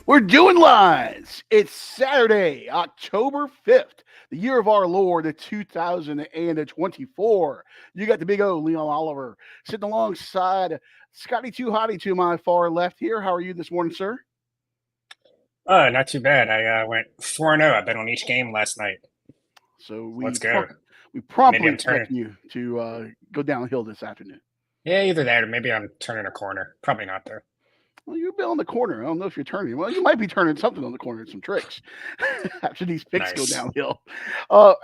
We're doing lines. It's Saturday, October 5th, the year of our Lord, the 2024. You got the big O, Leon Oliver, sitting alongside Scotty Too Hottie to my far left here. How are you this morning, sir? Not too bad. I went 4-0. I bet on each game last night. So Let's go. we Maybe promptly I'm expect turning. you to go downhill this afternoon. Yeah, either that or maybe I'm turning a corner. Probably not though. Well, you've been on the corner. I don't know if you're turning. Well, you might be turning something on the corner, some tricks after these picks go Nice. downhill.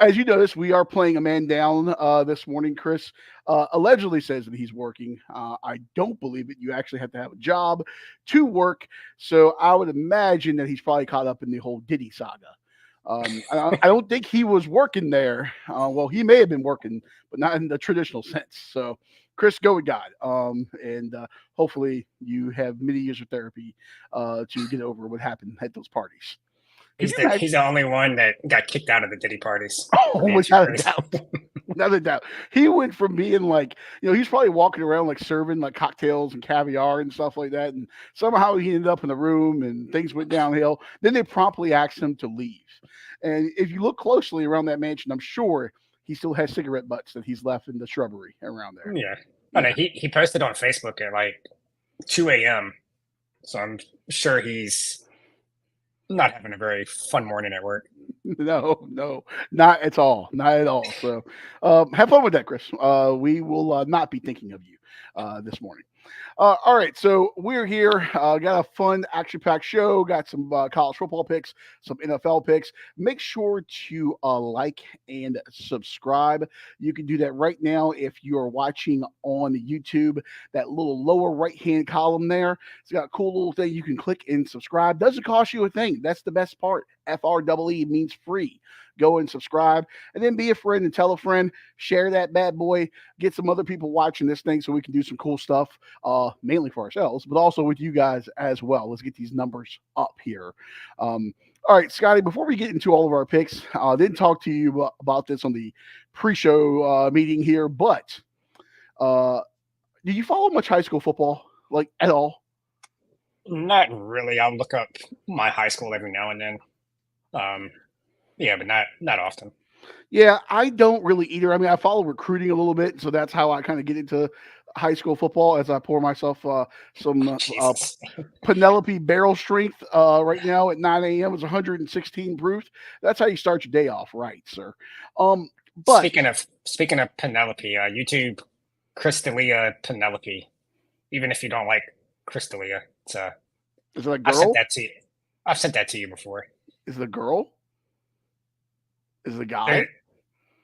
As you notice, we are playing a man down this morning. Chris allegedly says that he's working. I don't believe it. You actually have to have a job to work. So I would imagine that he's probably caught up in the whole Diddy saga. I don't think he was working there. Well, he may have been working, but not in the traditional sense. So, Chris, go with God. And hopefully you have many years of therapy to get over what happened at those parties. Could He's you the imagine? he's the only one that got kicked out of the Diddy parties for Oh, being too without a crazy. doubt. Without a doubt. He went from being like, he's probably walking around like serving like cocktails and caviar and stuff like that. And somehow he ended up in the room and things went downhill. Then they promptly asked him to leave. And if you look closely around that mansion, I'm sure he still has cigarette butts that he's left in the shrubbery around there. Yeah. Oh no, Yeah. he posted on Facebook at like 2 a.m. So I'm sure he's not having a very fun morning at work. No, no, not at all. Not at all. So have fun with that, Chris. We will not be thinking of you this morning. All right, so we're here. Got a fun, action-packed show. Got some college football picks, some NFL picks. Make sure to like and subscribe. You can do that right now if you are watching on YouTube. That little lower right-hand column there, it's got a cool little thing you can click and subscribe. Doesn't cost you a thing. That's the best part. FREE means free. Go and subscribe, and then be a friend and tell a friend. Share that bad boy. Get some other people watching this thing so we can do some cool stuff, mainly for ourselves, but also with you guys as well. Let's get these numbers up here. All right, Scotty, before we get into all of our picks, I didn't talk to you about this on the pre-show meeting here, but uh, do you follow much high school football, like at all? Not really. I'll look up my high school every now and then. Um, yeah, but not often. Yeah, I don't really either. I mean, I follow recruiting a little bit, so that's how I kind of get into high school football as I pour myself some Jesus. Penelope barrel strength right now at 9 a.m. It's 116 proof. That's how you start your day off, right, sir? Um, but Speaking of Penelope, YouTube Crystalia Penelope. Even if you don't like Crystalia, is it a I've sent girl? that to you. I've sent that to you before. Is it a girl? Is it a There, guy?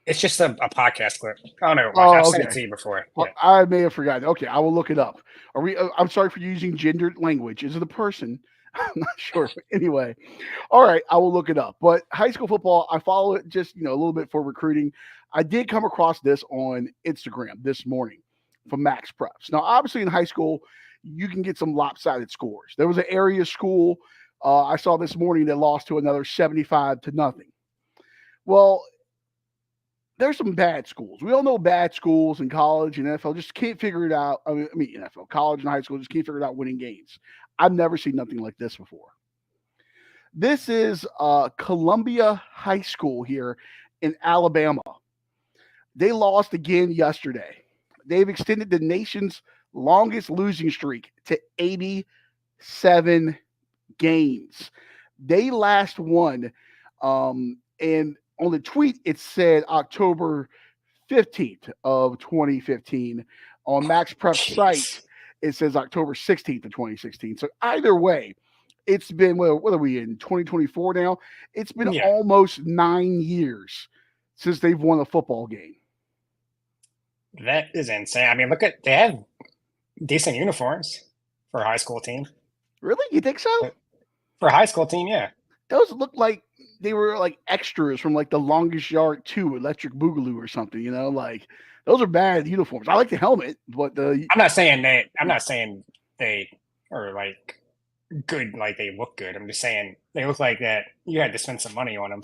it's just a podcast clip. Oh no, watch. I've Oh, sent it okay. to you before. Well, Yeah. I may have forgotten. Okay, I will look it up. Are we? I'm sorry for using gendered language. Is it a person? I'm not sure. Anyway, all right, I will look it up. But high school football, I follow it just a little bit for recruiting. I did come across this on Instagram this morning from Max Preps. Now, obviously, in high school, you can get some lopsided scores. There was an area school I saw this morning that lost to another 75 to nothing. Well, there's some bad schools. We all know bad schools in college and NFL just can't figure it out. I mean NFL, college and high school just can't figure it out winning games. I've never seen nothing like this before. This is Columbia High School here in Alabama. They lost again yesterday. They've extended the nation's longest losing streak to 87 games. They last won, and on the tweet it said October 15th of 2015. On Max Prep site, Jeez. it says October 16th of 2016. So either way, it's been what are we in 2024 now? It's been Yeah, almost 9 years since they've won a football game. that is insane. I mean, look at they have decent uniforms for a high school team. Really? You think so? But for a high school team, yeah. Those look like they were like extras from like the Longest Yard 2 Electric Boogaloo or something, like those are bad uniforms. I like the helmet, but the I'm not saying they are like good, like they look good. I'm just saying they look like that you had to spend some money on them.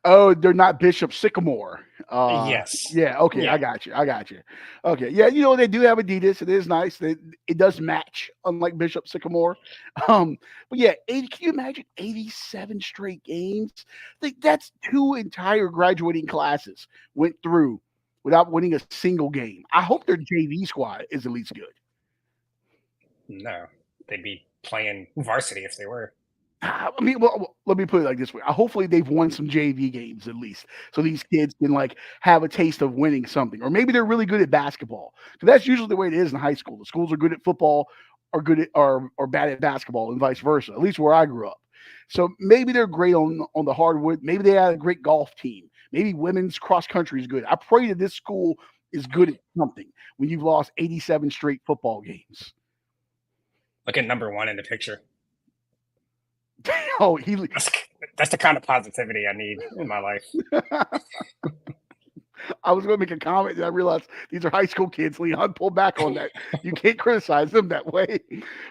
Oh, they're not Bishop Sycamore. Yes. Yeah, okay, I Yeah. got you. I got you. Okay, yeah, they do have Adidas. It is nice. It does match, unlike Bishop Sycamore. Um, but yeah, 80, can you imagine 87 straight games? Like that's two entire graduating classes went through without winning a single game. I hope their JV squad is at least good. No, they'd be playing varsity if they were. I mean, well, let me put it like this way. Hopefully, they've won some JV games at least, so these kids can like have a taste of winning something, or maybe they're really good at basketball. So that's usually the way it is in high school. The schools are good at football, are good at or bad at basketball, and vice versa. At least where I grew up. So maybe they're great on the hardwood. Maybe they had a great golf team. Maybe women's cross country is good. I pray that this school is good at something when you've lost 87 straight football games. Look at number one in the picture. Oh, he That's, that's the kind of positivity I need in my life. I was going to make a comment and I realized these are high school kids. Leon, pull back on that. You can't criticize them that way.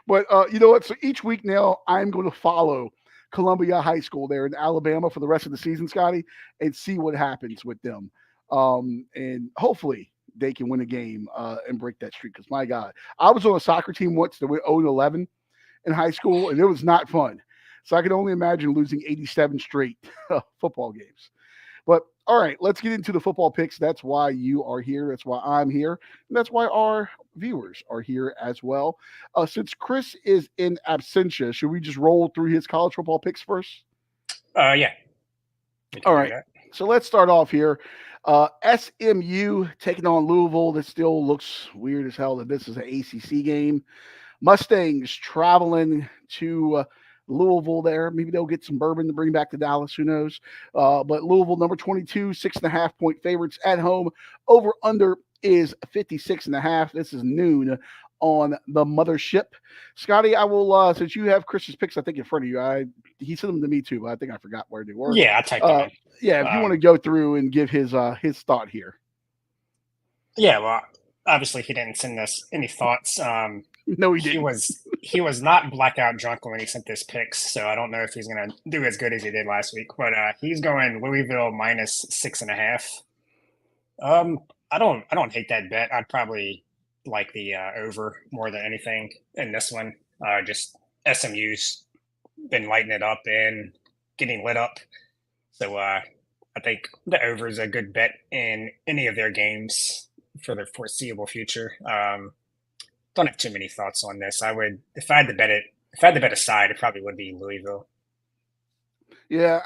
But you know what? So each week now, I'm going to follow Columbia High School there in Alabama for the rest of the season, Scotty, and see what happens with them. And hopefully they can win a game and break that streak. Because my God, I was on a soccer team once that went 0-11 in high school, and it was not fun. So I can only imagine losing 87 straight football games. But all right, let's get into the football picks. That's why you are here. That's why I'm here. And that's why our viewers are here as well. Since Chris is in absentia, should we just roll through his college football picks first? Yeah. All right. So let's start off here. SMU taking on Louisville. This still looks weird as hell that this is an ACC game. Mustangs traveling to Louisville there. Maybe they'll get some bourbon to bring back to Dallas. Who knows? But Louisville, number 22, 6.5-point favorites at home. Over under is 56.5. This is noon on the mothership. Scotty, I will, since you have Chris's picks, I think, in front of you, he sent them to me too, but I think I forgot where they were. Yeah, I typed them in. Yeah, if you want to go through and give his thought here. Yeah, well, obviously he didn't send us any thoughts. No, he didn't. He was not blackout drunk when he sent this picks, so I don't know if he's gonna do as good as he did last week. But he's going Louisville minus 6.5. I don't hate that bet. I'd probably like the over more than anything in this one. Just SMU's been lighting it up and getting lit up, so I think the over is a good bet in any of their games for the foreseeable future. Don't have too many thoughts on this. I would, if I had to bet aside, it probably would be Louisville. Yeah,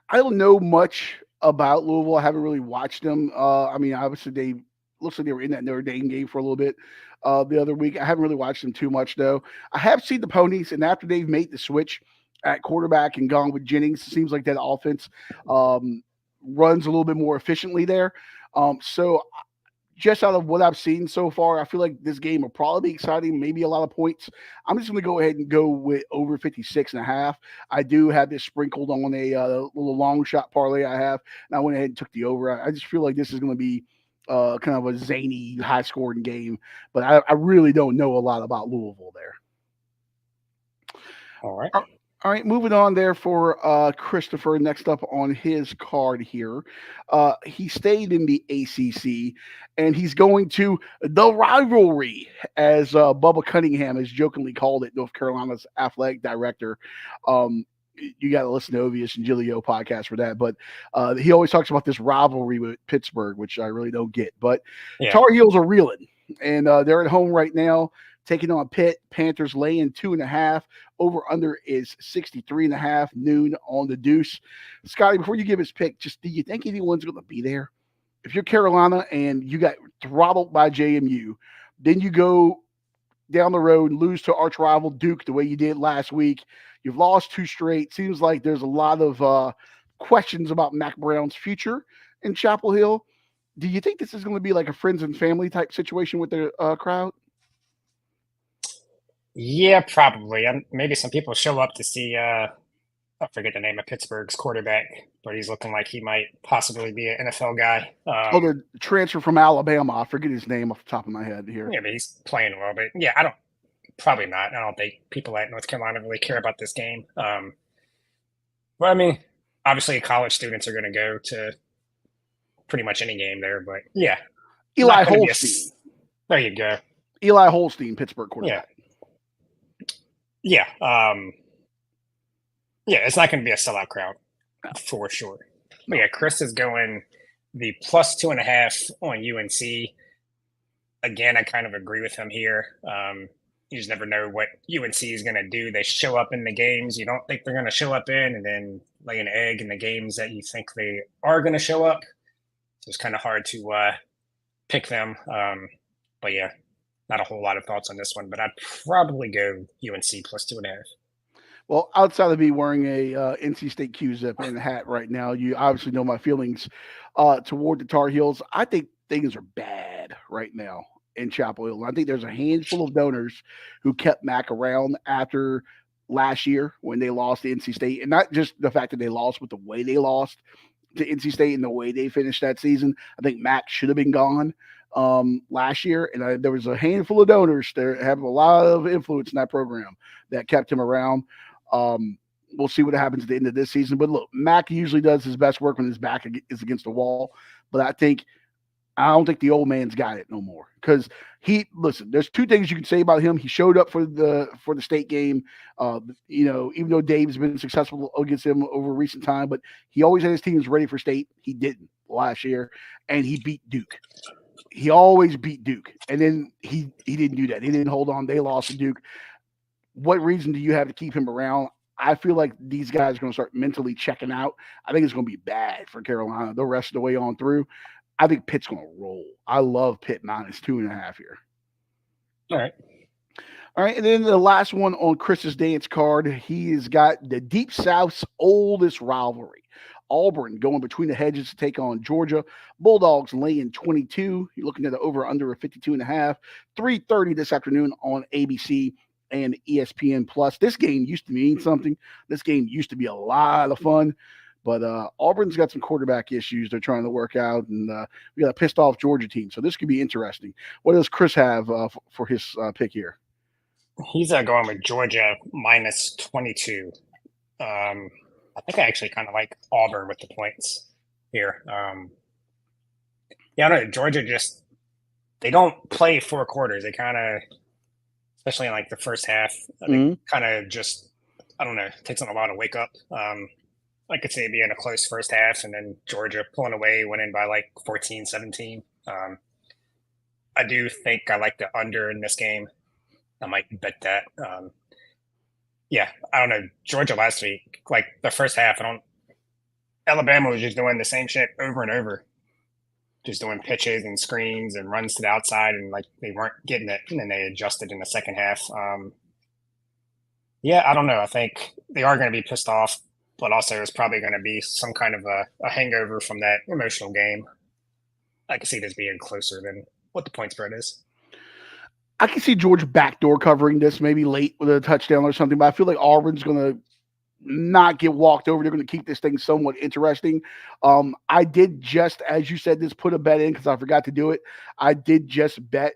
I don't know much about Louisville. I haven't really watched them. I mean, obviously they looks like they were in that Notre Dame game for a little bit the other week. I haven't really watched them too much though. I have seen the Ponies, and after they've made the switch at quarterback and gone with Jennings, it seems like that offense runs a little bit more efficiently there. So just out of what I've seen so far, I feel like this game will probably be exciting, maybe a lot of points. I'm just going to go ahead and go with over 56.5. I do have this sprinkled on a little long shot parlay I have, and I went ahead and took the over. I just feel like this is going to be kind of a zany, high-scoring game, but I really don't know a lot about Louisville there. All right. All right, moving on there for Christopher. Next up on his card here, he stayed in the ACC, and he's going to the rivalry, as Bubba Cunningham has jokingly called it, North Carolina's athletic director. You got to listen to Ovius and Giglio podcast for that, but he always talks about this rivalry with Pittsburgh, which I really don't get. But yeah. Tar Heels are reeling, and they're at home right now, taking on Pitt. Panthers laying 2.5. Over under is 63.5. Noon on the Deuce. Scotty, before you give his pick, just do you think anyone's going to be there? If you're Carolina and you got throttled by JMU, then you go down the road and lose to arch rival Duke the way you did last week. You've lost 2 straight. Seems like there's a lot of questions about Mac Brown's future in Chapel Hill. Do you think this is going to be like a friends and family type situation with the crowd? Yeah, probably. Maybe some people show up to see, I forget the name of Pittsburgh's quarterback, but he's looking like he might possibly be an NFL guy. The transfer from Alabama. I forget his name off the top of my head here. Yeah, but he's playing well. But yeah, Probably not. I don't think people at North Carolina really care about this game. But I mean, obviously, college students are going to go to pretty much any game there. But yeah, Eli not going to be Holstein. There you go. Eli Holstein, Pittsburgh quarterback. Yeah. Yeah, it's not going to be a sellout crowd for sure. But yeah, Chris is going the plus 2.5 on UNC. Again, I kind of agree with him here. You just never know what UNC is going to do. They show up in the games you don't think they're going to show up in, and then lay an egg in the games that you think they are going to show up. So it's kind of hard to pick them. But yeah, not a whole lot of thoughts on this one, but I'd probably go UNC plus 2.5. Well, outside of me wearing a NC State Q-zip and hat right now, you obviously know my feelings toward the Tar Heels. I think things are bad right now in Chapel Hill. I think there's a handful of donors who kept Mac around after last year when they lost to NC State, and not just the fact that they lost, but the way they lost to NC State and the way they finished that season. I think Mac should have been gone last year, and there was a handful of donors that have a lot of influence in that program that kept him around. We'll see what happens at the end of this season. But look, Mac usually does his best work when his back is against the wall. But I don't think the old man's got it no more. Because there's two things you can say about him. He showed up for the state game. Even though Dave's been successful against him over recent time, but he always had his teams ready for state. He didn't last year, and he beat Duke. He always beat Duke, and then he didn't do that. He didn't hold on. They lost to Duke. What reason do you have to keep him around? I feel like these guys are going to start mentally checking out. I think it's going to be bad for Carolina the rest of the way on through. I think Pitt's going to roll. I love Pitt minus 2.5 here. All right. And then the last one on Chris's dance card, he's got the Deep South's oldest rivalry. Auburn going between the hedges to take on Georgia. Bulldogs laying 22. You're looking at the over-under of 52.5. 3:30 this afternoon on ABC and ESPN Plus. This game used to mean something. This game used to be a lot of fun. But Auburn's got some quarterback issues they're trying to work out, and we got a pissed off Georgia team. So this could be interesting. What does Chris have for his pick here? He's going with Georgia minus 22. I think I actually kind of like Auburn with the points here. I don't know. Georgia they don't play 4 quarters. They kind of, especially in like the first half, kind of I don't know, it takes them a while to wake up. I could see it being a close first half and then Georgia pulling away, winning by like 14, 17. I do think I like the under in this game. I might bet that. Yeah, I don't know. Georgia last week, like the first half, Alabama was just doing the same shit over and over. Just doing pitches and screens and runs to the outside, and like they weren't getting it, and then they adjusted in the second half. Yeah, I don't know. I think they are going to be pissed off, but also it's probably going to be some kind of a hangover from that emotional game. I can see this being closer than what the point spread is. I can see Georgia backdoor covering this, maybe late with a touchdown or something, but I feel like Auburn's going to not get walked over. They're going to keep this thing somewhat interesting. I did just, as you said, put a bet in because I forgot to do it. I did just bet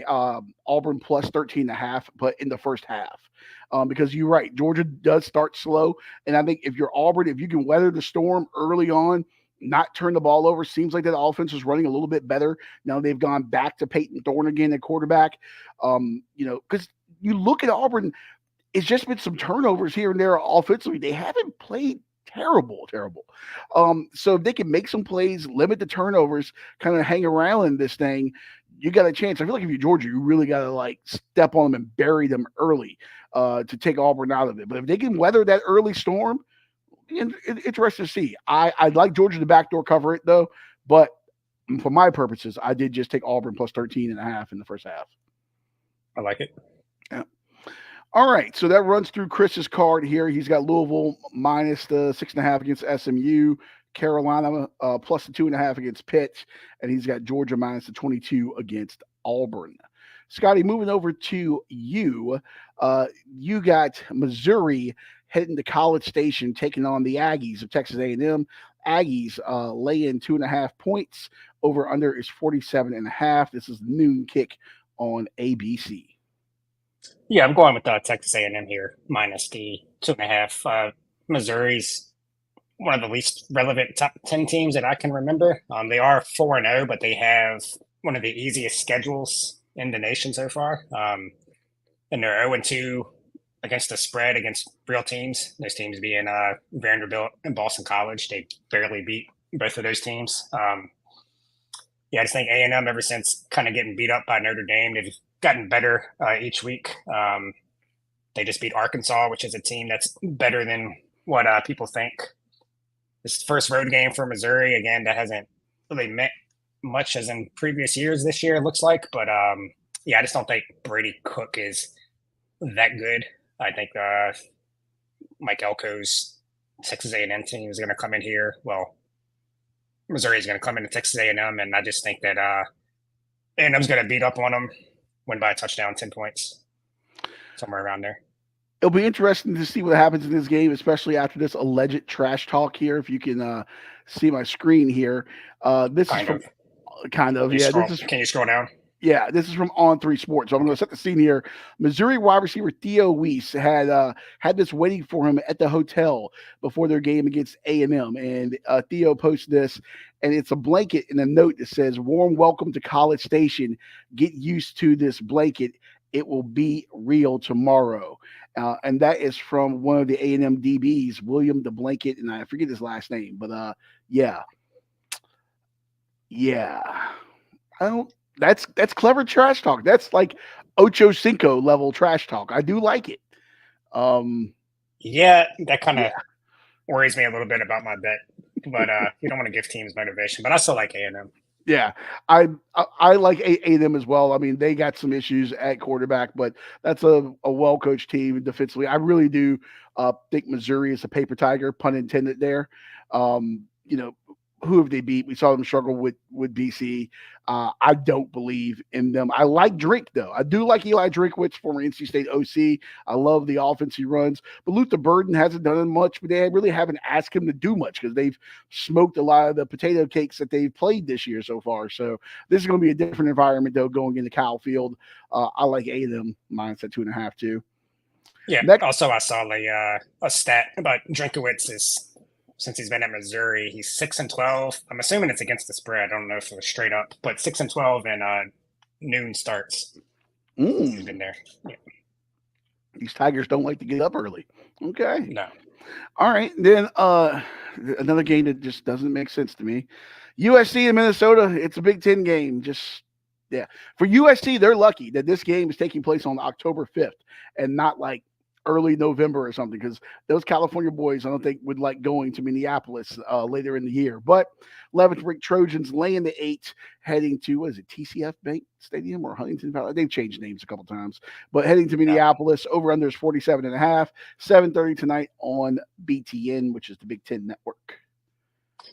Auburn plus 13.5, but in the first half. Because you're right, Georgia does start slow. And I think if you're Auburn, if you can weather the storm early on, not turn the ball over, seems like that offense is running a little bit better. Now they've gone back to Peyton Thorne again at quarterback. Because you look at Auburn, it's just been some turnovers here and there offensively. They haven't played terrible. So if they can make some plays, limit the turnovers, kind of hang around in this thing, you got a chance. I feel like if you're Georgia, you really got to like step on them and bury them early to take Auburn out of it. But if they can weather that early storm, it's interesting to see. I'd like Georgia to backdoor cover it though, but for my purposes, I did just take Auburn plus 13.5 in the first half. I like it. Yeah. All right, so that runs through Chris's card here. He's got Louisville minus the 6.5 against SMU, Carolina plus the 2.5 against Pitt, and he's got Georgia minus the 22 against Auburn. Scotty, moving over to you. You got Missouri heading to College Station, taking on the Aggies of Texas A&M. Aggies lay in 2.5 points. Over under is 47.5. This is noon kick on ABC. Yeah, I'm going with Texas A&M here, minus the 2.5. Missouri's one of the least relevant top 10 teams that I can remember. They are 4-0, but they have one of the easiest schedules in the nation so far. And they're 0-2 against the spread against real teams. Those teams being Vanderbilt and Boston College. They barely beat both of those teams. Yeah, I just think A&M, ever since kind of getting beat up by Notre Dame, they've gotten better each week. They just beat Arkansas, which is a team that's better than what people think. This first road game for Missouri, again, that hasn't really meant much as in previous years this year, it looks like. But yeah, I just don't think Brady Cook is that good. I think Mike Elko's Texas A&M team is going to come in here. Well, Missouri is going to come into Texas A&M, and I just think that A&M's going to beat up on them, win by a touchdown, 10 points, somewhere around there. It'll be interesting to see what happens in this game, especially after this alleged trash talk here. If you can see my screen here, this Kind is of. from kind of yeah. This is Can you scroll down? Yeah, this is from On3 Sports. So I'm going to set the scene here. Missouri wide receiver Theo Weiss had this waiting for him at the hotel before their game against A&M, and Theo posted this, and it's a blanket and a note that says, "Warm welcome to College Station. Get used to this blanket. It will be real tomorrow." And that is from one of the A&M DBs, William the Blanket, and I forget his last name, but yeah. I don't. That's clever trash talk. That's like Ocho Cinco level trash talk. I do like it. Yeah, that kind of worries me a little bit about my bet, but you don't want to give teams motivation. But I still like A&M. Yeah, I like A&M as well. I mean, they got some issues at quarterback, but that's a well coached team defensively. I really do think Missouri is a paper tiger, pun intended there. You know, who have they beat? We saw them struggle with BC. I don't believe in them. I like Drake, though. I do like Eli Drinkwitz, former NC State OC. I love the offense he runs. But Luther Burden hasn't done much, but they really haven't asked him to do much because they've smoked a lot of the potato cakes that they've played this year so far. So this is going to be a different environment, though, going into Kyle Field. I like A&M minus at 2.5, too. Yeah. Next. Also, I saw a stat about Drinkwitz since he's been at Missouri, he's 6-12. I'm assuming it's against the spread. I don't know if it was straight up, but 6-12 and noon starts. He's been there. Yeah. These Tigers don't like to get up early. Okay. No. All right. Then another game that just doesn't make sense to me. USC and Minnesota. It's a Big Ten game. For USC, they're lucky that this game is taking place on October 5th and not like early November or something, because those California boys I don't think would like going to Minneapolis later in the year. But 11th ranked Trojans laying the 8, heading to, what is it, TCF Bank Stadium or Huntington Valley? They've changed names a couple times, but heading to Minneapolis. Over under is 47.5. 7:30 tonight on BTN, which is the Big Ten network.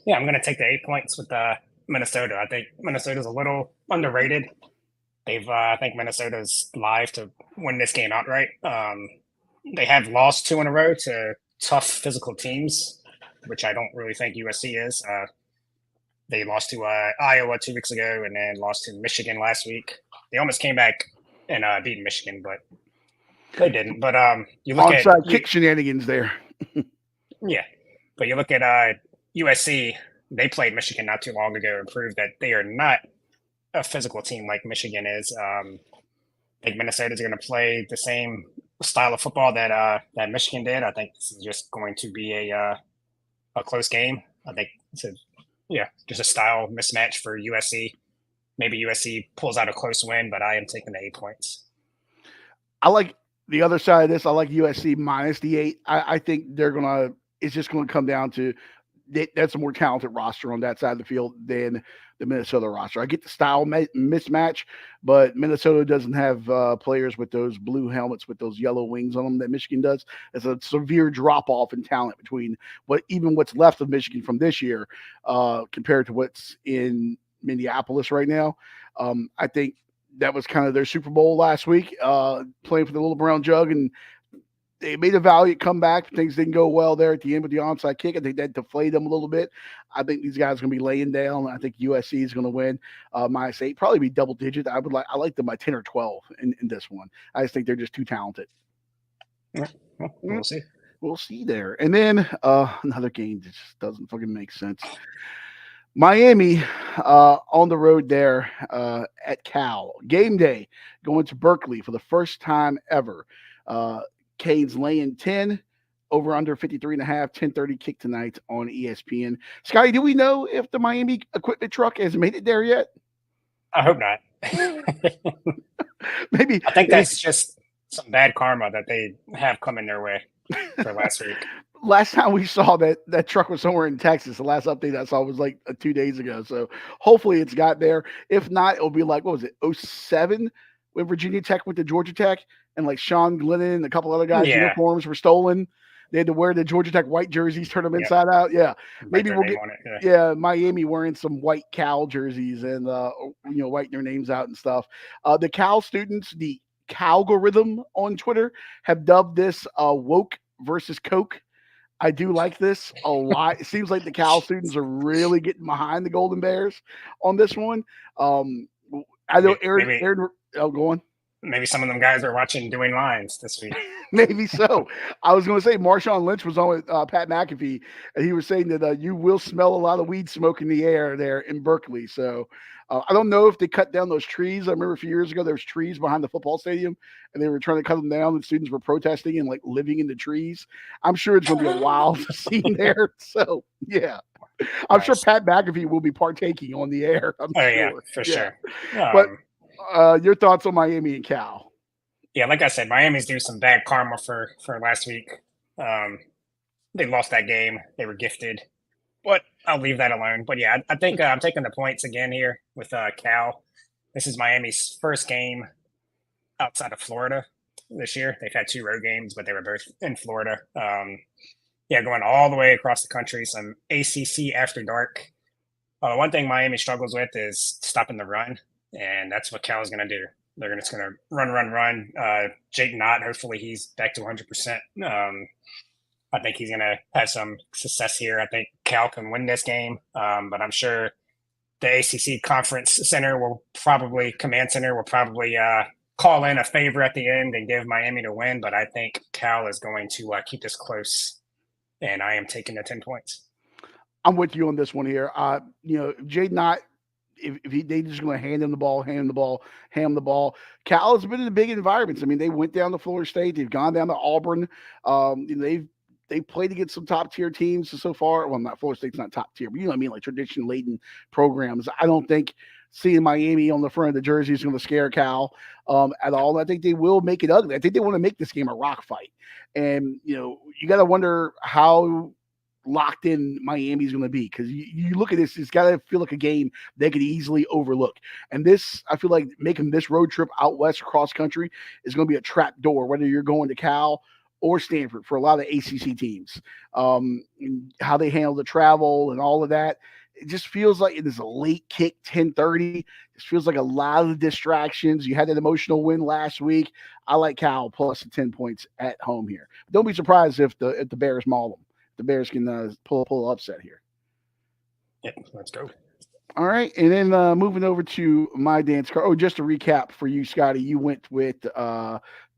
Yeah, I'm going to take the 8 points with Minnesota. I think Minnesota's a little underrated. I think Minnesota's live to win this game outright. They have lost 2 in a row to tough physical teams, which I don't really think USC is. They lost to Iowa 2 weeks ago and then lost to Michigan last week. They almost came back and beat Michigan, but they didn't. But you look at kick shenanigans there. Yeah, but you look at USC. They played Michigan not too long ago and proved that they are not a physical team like Michigan is. I think Minnesota's going to play the same style of football that Michigan did. I think this is just going to be a close game. I think it's just a style mismatch for USC. Maybe USC pulls out a close win, but I am taking the 8 points. I like the other side of this. I like USC minus the 8. I think it's just going to come down to that's a more talented roster on that side of the field than the Minnesota roster. I get the style mismatch, but Minnesota doesn't have players with those blue helmets with those yellow wings on them that Michigan does. It's a severe drop-off in talent between what's left of Michigan from this year compared to what's in Minneapolis right now. I think that was kind of their Super Bowl last week, playing for the Little Brown Jug, and they made a valiant comeback. Things didn't go well there at the end with the onside kick. I think that deflated them a little bit. I think these guys are going to be laying down. I think USC is going to win. -8, probably be double digit. I like them by 10 or 12 in this one. I just think they're just too talented. Yeah, well, we'll see. We'll see there. And then another game that just doesn't fucking make sense. Miami on the road there at Cal. Game day going to Berkeley for the first time ever. Canes laying 10, over under 53.5, 10:30 kick tonight on ESPN. Scotty, do we know if the Miami equipment truck has made it there yet? I hope not. Maybe. I think that's just some bad karma that they have coming their way for last week. Last time we saw that truck was somewhere in Texas. The last update I saw was like 2 days ago. So hopefully it's got there. If not, it'll be like, what was it, 07 when Virginia Tech went to Georgia Tech and like Sean Glennon and a couple other guys' uniforms were stolen. They had to wear the Georgia Tech white jerseys, turn them inside out. Yeah. Maybe we'll get Miami wearing some white Cal jerseys and whitening their names out and stuff. The Cal students, the Calgorithm on Twitter, have dubbed this woke versus Coke. I do like this a lot. It seems like the Cal students are really getting behind the Golden Bears on this one. I know Aaron. Oh, go on. Maybe some of them guys are watching Doing Lines this week. Maybe so. I was going to say Marshawn Lynch was on with Pat McAfee, and he was saying that you will smell a lot of weed smoke in the air there in Berkeley. So I don't know if they cut down those trees. I remember a few years ago there was trees behind the football stadium, and they were trying to cut them down, and students were protesting and like living in the trees. I'm sure it's going to be a wild scene there. So yeah, I'm sure Pat McAfee will be partaking on the air. Yeah, for sure. But your thoughts on Miami and Cal? Yeah, like I said, Miami's doing some bad karma for last week. They lost that game. They were gifted. But I'll leave that alone. But yeah, I think I'm taking the points again here with Cal. This is Miami's first game outside of Florida this year. They've had 2 road games, but they were both in Florida. Going all the way across the country, some ACC after dark. One thing Miami struggles with is stopping the run, and that's what Cal is going to do. They're just going to run. Jake Knott, hopefully he's back to 100%. I think he's going to have some success here. I think Cal can win this game, but I'm sure the ACC Conference Command Center will probably call in a favor at the end and give Miami to win. But I think Cal is going to keep this close, and I am taking the 10 points. I'm with you on this one here. Jake Knott, if they just going to hand him the ball. Cal has been in big environments. I mean, they went down to Florida State. They've gone down to Auburn. They've played against some top tier teams so far. Well, not Florida State's not top tier, but you know what I mean, like tradition laden programs. I don't think seeing Miami on the front of the jersey is going to scare Cal at all. I think they will make it ugly. I think they want to make this game a rock fight. And, you got to wonder how locked in Miami's going to be, because you look at this, it's got to feel like a game they could easily overlook. And this, I feel like making this road trip out west across country is going to be a trap door, whether you're going to Cal or Stanford for a lot of ACC teams. How they handle the travel and all of that. It just feels like it is a late kick, 10:30. It feels like a lot of distractions. You had that emotional win last week. I like Cal plus the 10 points at home here. Don't be surprised if the Bears maul them. The Bears can pull an upset here. Yeah, let's go. All right, and then moving over to my dance card. Oh, just to recap for you, Scotty, you went with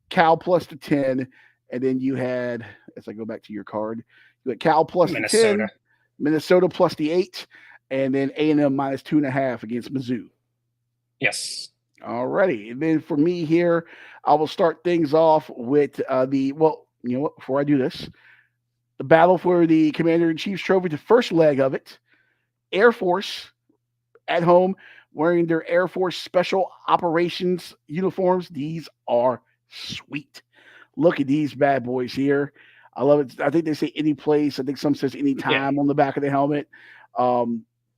Cal plus the 10, and then you had, as I go back to your card, you had Cal plus the 10, Minnesota plus the 8, and then A&M minus 2.5 against Mizzou. Yes. All righty, and then for me here, I will start things off with before I do this, the battle for the Commander-in-Chief's trophy, the first leg of it. Air Force at home wearing their Air Force Special Operations uniforms. These are sweet. Look at these bad boys here. I love it. I think they say any place. I think some says any time on the back of the helmet.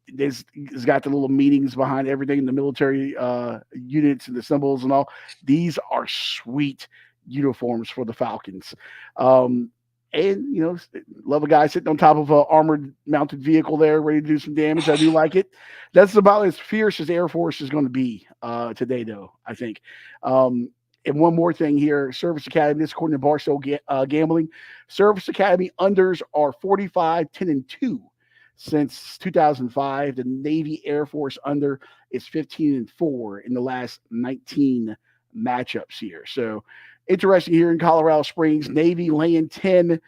It's got the little meanings behind everything, the military units and the symbols and all. These are sweet uniforms for the Falcons. And, love a guy sitting on top of an armored mounted vehicle there, ready to do some damage. I do like it. That's about as fierce as Air Force is going to be today, though, I think. And one more thing here, Service Academy, this according to Barstool Gambling, Service Academy unders are 45, 10, and 2 since 2005. The Navy Air Force under is 15 and 4 in the last 19 matchups here. So interesting here in Colorado Springs. Navy laying 10,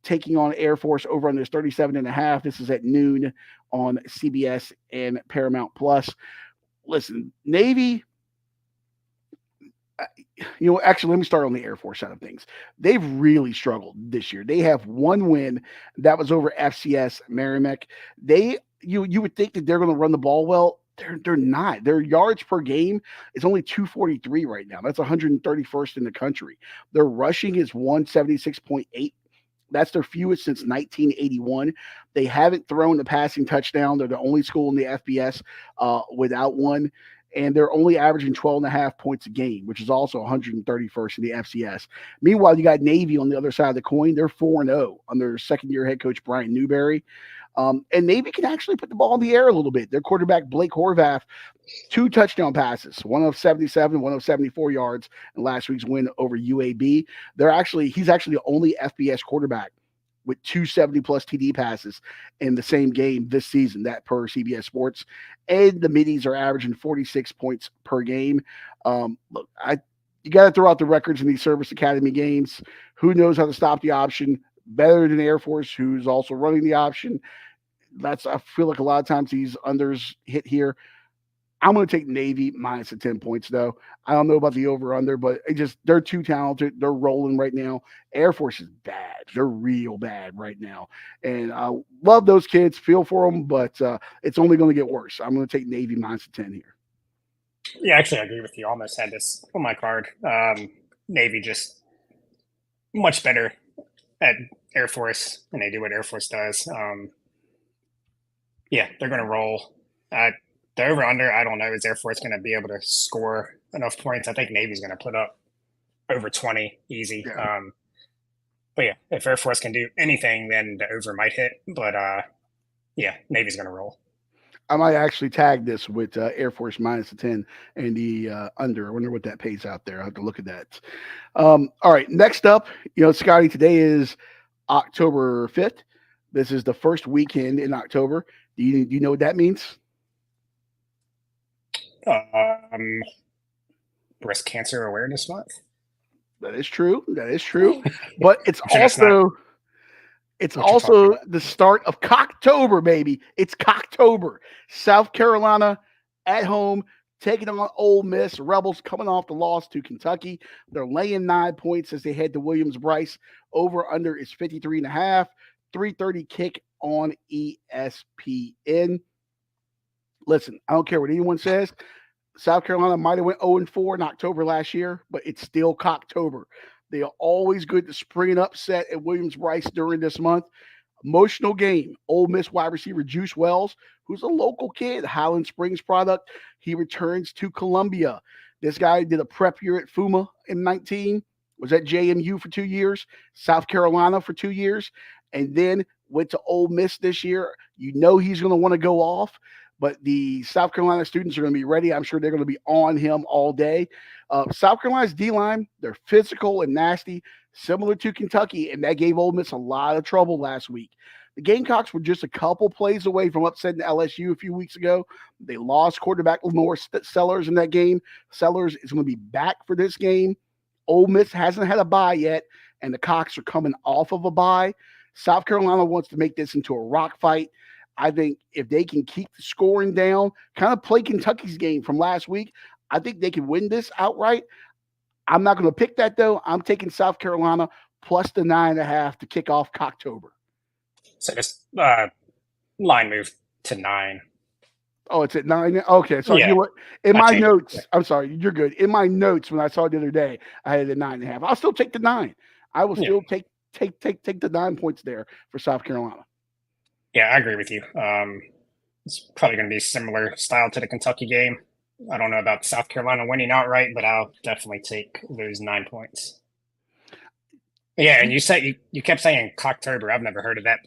taking on Air Force over under 37.5. This is at noon on CBS and Paramount Plus. Listen, Navy, actually, let me start on the Air Force side of things. They've really struggled this year. They have one win that was over FCS Merrimack. You would think that they're going to run the ball well. They're not. Their yards per game is only 243 right now. That's 131st in the country. Their rushing is 176.8. That's their fewest since 1981. They haven't thrown a passing touchdown. They're the only school in the FBS without one. And they're only averaging 12.5 points a game, which is also 131st in the FCS. Meanwhile, you got Navy on the other side of the coin. They're 4-0 under second-year head coach Brian Newberry. And Navy can actually put the ball in the air a little bit. Their quarterback, Blake Horvath, 2 touchdown passes, one of 77, one of 74 yards in last week's win over UAB. He's actually the only FBS quarterback with 270-plus TD passes in the same game this season, that per CBS Sports. And the middies are averaging 46 points per game. Look, you got to throw out the records in these Service Academy games. Who knows how to stop the option? Better than Air Force, who's also running the option. I feel like a lot of times these unders hit here. I'm going to take Navy minus the 10 points, though. I don't know about the over-under, but they're too talented. They're rolling right now. Air Force is bad. They're real bad right now. And I love those kids. Feel for them, but it's only going to get worse. I'm going to take Navy minus the 10 here. Yeah, actually, I agree with you. I almost had this on my card. Navy just much better at Air Force, and they do what Air Force does. Yeah, they're going to roll. The over-under, I don't know. Is Air Force going to be able to score enough points? I think Navy's going to put up over 20 easy. Yeah. But yeah, if Air Force can do anything, then the over might hit. But yeah, Navy's going to roll. I might actually tag this with Air Force minus the 10 and the under. I wonder what that pays out there. I'll have to look at that. All right, next up, Scotty, today is October 5th. This is the first weekend in October. Do you know what that means? Breast Cancer Awareness Month. That is true. But it's also the start of Cocktober, baby. It's Cocktober. South Carolina at home taking on Ole Miss. Rebels coming off the loss to Kentucky. They're laying 9 points as they head to Williams-Brice. Over under is 53.5. 3:30 kick on ESPN. Listen, I don't care what anyone says. South Carolina might have went 0-4 in October last year, but it's still Cocktober. They are always good to spring an upset at Williams-Brice during this month. Emotional game. Ole Miss wide receiver Juice Wells, who's a local kid, Highland Springs product. He returns to Columbia. This guy did a prep year at FUMA in 19, was at JMU for 2 years, South Carolina for 2 years, and then went to Ole Miss this year. He's going to want to go off. But the South Carolina students are going to be ready. I'm sure they're going to be on him all day. South Carolina's D-line, they're physical and nasty, similar to Kentucky, and that gave Ole Miss a lot of trouble last week. The Gamecocks were just a couple plays away from upsetting LSU a few weeks ago. They lost quarterback Lenore Sellers in that game. Sellers is going to be back for this game. Ole Miss hasn't had a bye yet, and the Cocks are coming off of a bye. South Carolina wants to make this into a rock fight. I think if they can keep the scoring down, kind of play Kentucky's game from last week, I think they can win this outright. I'm not going to pick that, though. I'm taking South Carolina plus the 9.5 to kick off Cocktober. So this line moved to 9. Oh, it's at 9? Okay. So yeah. In my notes, I'm sorry, you're good. In my notes when I saw it the other day, I had it at 9.5. I'll still take the 9. I will still take the 9 points there for South Carolina. Yeah, I agree with you. It's probably going to be similar style to the Kentucky game. I don't know about South Carolina winning outright, but I'll definitely take those 9 points. Yeah, and you kept saying Cocktober. I've never heard of that.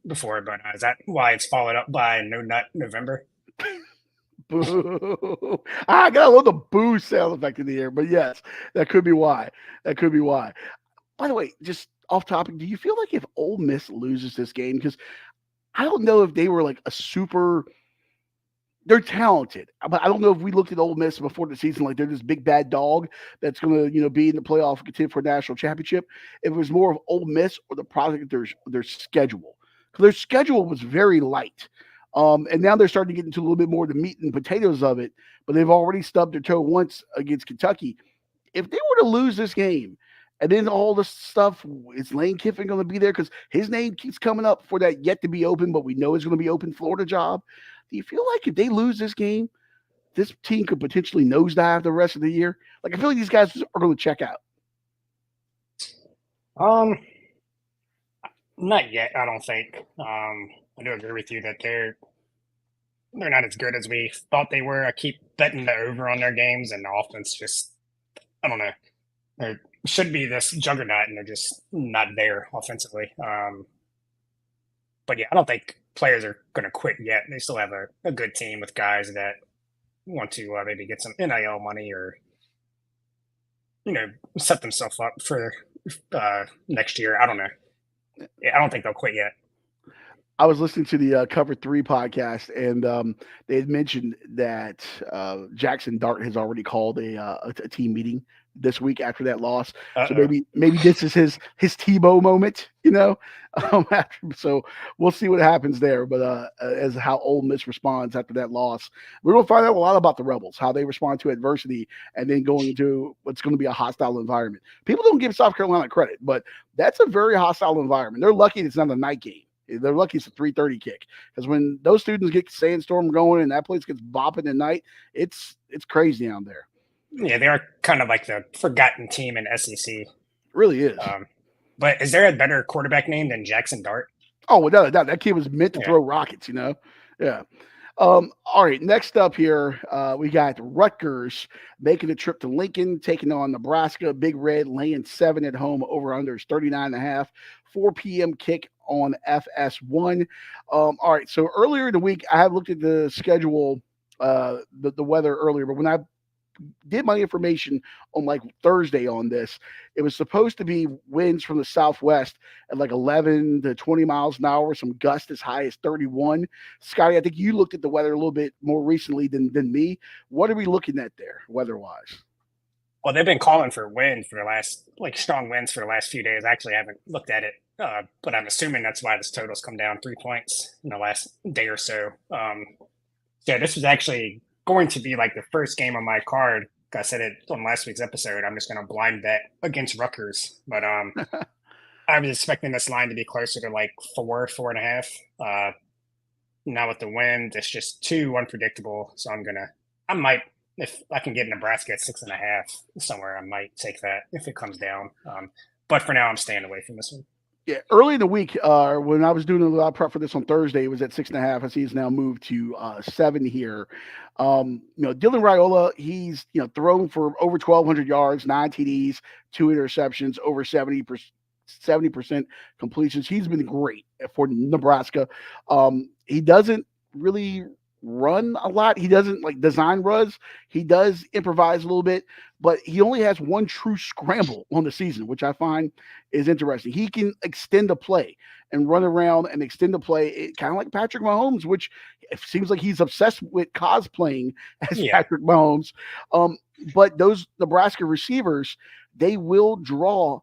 Before, but is that why it's followed up by No Nut November? Boo. I got a little boo sound effect in the air, but yes, that could be why. That could be why. By the way, just off topic, do you feel like if Ole Miss loses this game, because I don't know if they were like a super they're talented, but I don't know if we looked at Ole Miss before the season like they're this big bad dog that's going to be in the playoff and contend for a national championship. If it was more of Ole Miss or the product of their schedule, because their schedule was very light, and now they're starting to get into a little bit more the meat and potatoes of it. But they've already stubbed their toe once against Kentucky. If they were to lose this game, and then all this stuff, is Lane Kiffin going to be there? Because his name keeps coming up for that yet to be open, but we know it's going to be open Florida job. Do you feel like if they lose this game, this team could potentially nosedive the rest of the year? Like, I feel like these guys are going to check out. Not yet, I don't think. I do agree with you that they're not as good as we thought they were. I keep betting the over on their games, and the offense just, I don't know. There should be this juggernaut, and they're just not there offensively. But yeah, I don't think players are going to quit yet. They still have a good team with guys that want to maybe get some NIL money or, set themselves up for next year. I don't know. I don't think they'll quit yet. I was listening to the Cover 3 podcast, and they had mentioned that Jackson Dart has already called a team meeting this week after that loss. So maybe this is his Tebow moment, so we'll see what happens there. But as how Ole Miss responds after that loss, we're going to find out a lot about the Rebels, how they respond to adversity, and then going into what's going to be a hostile environment. People don't give South Carolina credit, but that's a very hostile environment. They're lucky it's not a night game. They're lucky it's a 3:30 kick, because when those students get Sandstorm going and that place gets bopping at night, it's crazy down there. Yeah, they are kind of like the forgotten team in SEC. It really is. But is there a better quarterback name than Jackson Dart? Oh, without a doubt. That kid was meant to throw rockets, Yeah. All right, next up here, we got Rutgers making the trip to Lincoln, taking on Nebraska. Big Red laying 7 at home. Over under is 39.5. 4 p.m. kick on FS1. All right, so earlier in the week, I had looked at the schedule, the weather earlier, but when I did my information on like Thursday on this, it was supposed to be winds from the southwest at like 11 to 20 miles an hour, some gusts as high as 31. Scotty, I think you looked at the weather a little bit more recently than me. What are we looking at there weather-wise? Well, they've been calling for wind for the last, strong winds for the last few days. I actually haven't looked at it, but I'm assuming that's why this total's come down 3 points in the last day or so. Yeah, this was actually going to be like the first game on my card. I said it on last week's episode. I'm just going to blind bet against Rutgers, but I was expecting this line to be closer to like 4.5. Now with the wind, it's just too unpredictable. So I might, if I can get Nebraska at 6.5 somewhere, I might take that if it comes down. But for now, I'm staying away from this one. Yeah, early in the week, when I was doing a lot of prep for this on Thursday, it was at 6.5. I see it's now moved to 7 here. Dylan Raiola, he's thrown for over 1,200 yards, 9 TDs, 2 interceptions, over 70% completions. He's been great for Nebraska. He doesn't really run a lot. He doesn't design runs. He does improvise a little bit, but he only has one true scramble on the season, which I find is interesting. He can extend a play and run around and extend the play, kind of like Patrick Mahomes, which it seems like he's obsessed with cosplaying as Patrick Mahomes. But those Nebraska receivers, they will draw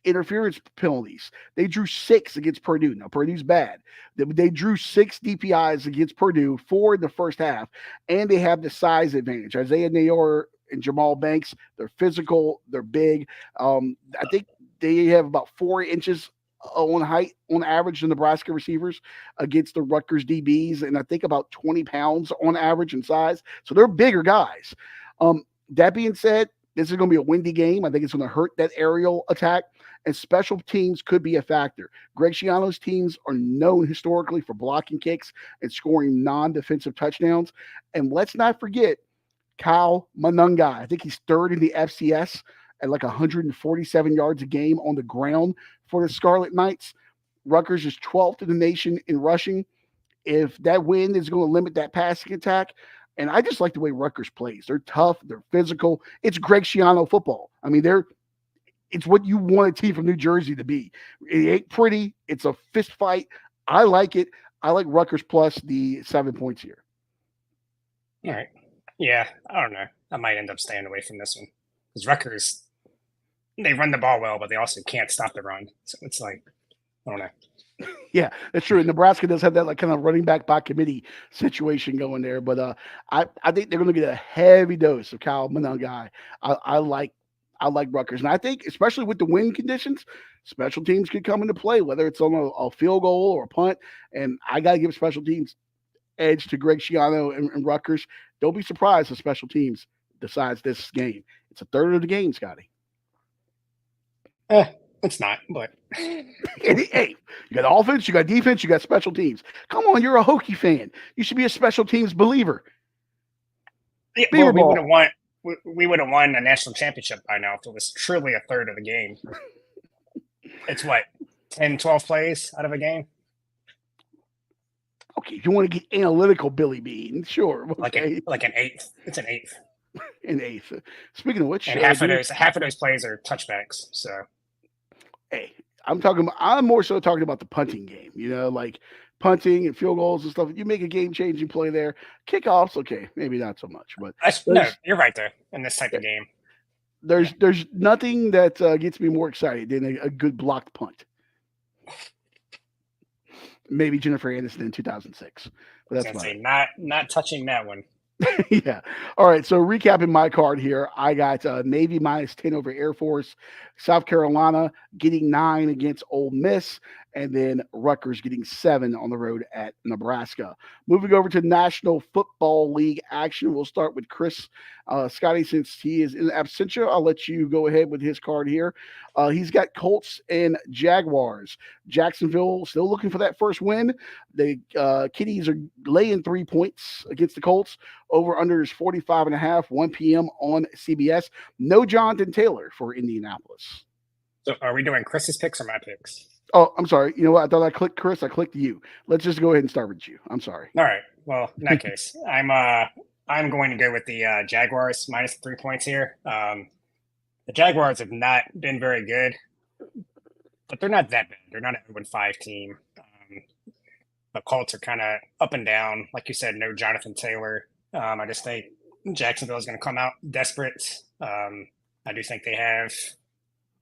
interference penalties. They drew 6 against Purdue. Now, Purdue's bad. They drew 6 DPIs against Purdue, 4 in the first half, and they have the size advantage. Isaiah Nayor and Jamal Banks, they're physical, they're big. I think they have about 4 inches on height on average, the Nebraska receivers against the Rutgers DBs, and I think about 20 pounds on average in size. So they're bigger guys. That being said, this is going to be a windy game. I think it's going to hurt that aerial attack, and special teams could be a factor. Greg Schiano's teams are known historically for blocking kicks and scoring non-defensive touchdowns. And let's not forget Kyle Monangai. I think he's 3rd in the FCS at like 147 yards a game on the ground for the Scarlet Knights. Rutgers is 12th in the nation in rushing. If that wind is going to limit that passing attack, And I just like the way Rutgers plays. They're tough. They're physical. It's Greg Schiano football. I mean, it's what you want a team from New Jersey to be. It ain't pretty. It's a fist fight. I like it. I like Rutgers plus the 7 points here. All right. Yeah, I don't know. I might end up staying away from this one because Rutgers, they run the ball well, but they also can't stop the run. So it's like, I don't know. Yeah, that's true. Nebraska does have that like kind of running back by committee situation going there, but I think they're going to get a heavy dose of Kyle Monangai. I like Rutgers, and I think especially with the wind conditions, special teams could come into play, whether it's on a field goal or a punt. And I got to give special teams edge to Greg Schiano and Rutgers. Don't be surprised if special teams decides this game. It's a third of the game, Scotty. It's not, but hey, you got offense, you got defense, you got special teams. Come on, you're a Hokie fan. You should be a special teams believer. Yeah, well, we would have won a national championship by now if it was truly a third of the game. It's what, 10, 12 plays out of a game? Okay, if you want to get analytical, Billy Bean, sure. Okay. Like an eighth. It's an eighth. An eighth. Speaking of which, and half of those plays are touchbacks. So, hey, I'm more so talking about the punting game. You know, like punting and field goals and stuff. You make a game-changing play there. Kickoffs, okay, maybe not so much, but no, you're right there in this type of game. There's nothing that gets me more excited than a good blocked punt. Maybe Jennifer Aniston in 2006. But that's fine. Not touching that one. Yeah. All right. So recapping my card here, I got Navy -10 over Air Force, South Carolina getting 9 against Ole Miss, and then Rutgers getting 7 on the road at Nebraska. Moving over to National Football League action, we'll start with Chris. Scotty, since he is in absentia, I'll let you go ahead with his card here. He's got Colts and Jaguars. Jacksonville still looking for that first win. The Kitties are laying 3 points against the Colts. Over under is 45.5, 1 p.m. on CBS. No Jonathan Taylor for Indianapolis. So are we doing Chris's picks or my picks? Oh, I'm sorry. You know what? I thought I clicked Chris. I clicked you. Let's just go ahead and start with you. I'm sorry. All right. Well, in that case, I'm going to go with the Jaguars -3 points here. The Jaguars have not been very good, but they're not that bad. They're not a 0-5 team. The Colts are kind of up and down. Like you said, no Jonathan Taylor. I just think Jacksonville is going to come out desperate. I do think they have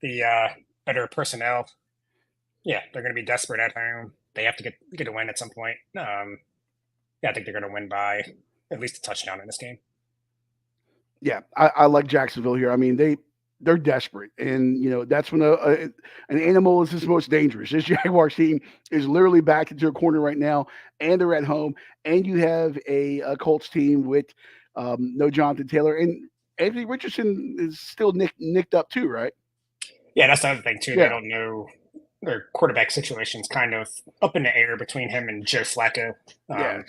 the better personnel. Yeah, they're going to be desperate at home. They have to get a win at some point. I think they're going to win by at least a touchdown in this game. Yeah, I like Jacksonville here. I mean, they're desperate, and you know that's when an animal is his most dangerous. This Jaguars team is literally backed into a corner right now, and they're at home. And you have a Colts team with no Jonathan Taylor, and Anthony Richardson is still nicked up too, right? Yeah, that's the other thing too. Yeah. They don't know their quarterback situation's kind of up in the air between him and Joe Flacco. Yeah.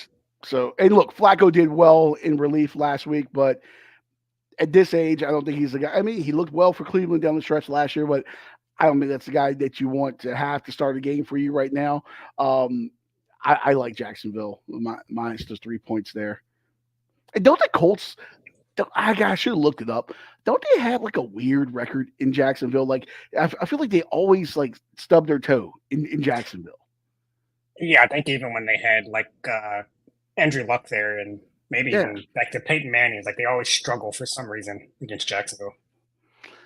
So, and look, Flacco did well in relief last week, but at this age, I don't think he's the guy. I mean, he looked well for Cleveland down the stretch last year, but I don't think that's the guy that you want to have to start a game for you right now. I like Jacksonville minus those 3 points there. And don't the Colts? I should have looked it up. Don't they have like a weird record in Jacksonville? Like I feel like they always like stub their toe in Jacksonville. Yeah, I think even when they had like Andrew Luck there and maybe even back to Peyton Manning, like they always struggle for some reason against Jacksonville.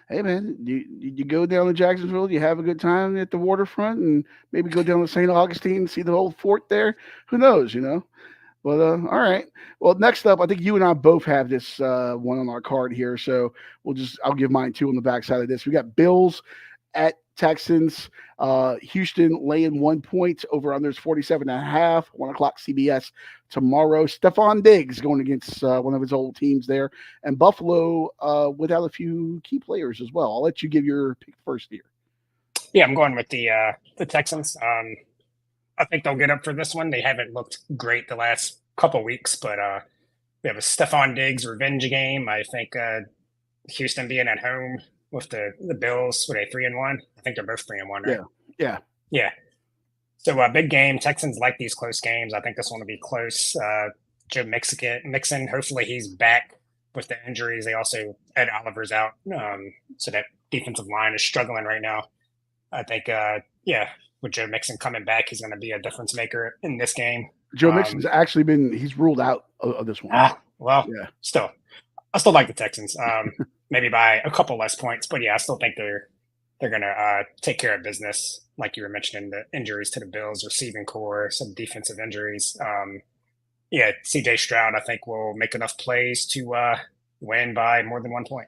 Hey man, you go down to Jacksonville, you have a good time at the waterfront, and maybe go down to St. Augustine, see the old fort there. Who knows, you know? But all right. Well, next up, I think you and I both have this one on our card here, so I'll give mine too on the backside of this. We got Bills at Texans. Houston laying 1 point, over unders 47.5, 1 o'clock CBS tomorrow. Stephon Diggs going against one of his old teams there, and Buffalo without a few key players as well. I'll let you give your pick first here. Yeah, I'm going with the Texans. I think they'll get up for this one. They haven't looked great the last couple weeks, but we have a Stephon Diggs revenge game. I think Houston being at home with the Bills, were they 3-1? I think they're both 3-1, right? Yeah. So big game. Texans like these close games. I think this one will be close. Joe Mixon. Hopefully he's back with the injuries. They also Ed Oliver's out, so that defensive line is struggling right now. I think, yeah, with Joe Mixon coming back, he's going to be a difference maker in this game. Joe Mixon's actually he's ruled out of this one. Well, yeah. Still, I still like the Texans. Maybe by a couple less points, but yeah, I still think they're going to take care of business, like you were mentioning, the injuries to the Bills, receiving core, some defensive injuries. Yeah, C.J. Stroud, I think, will make enough plays to win by more than 1 point.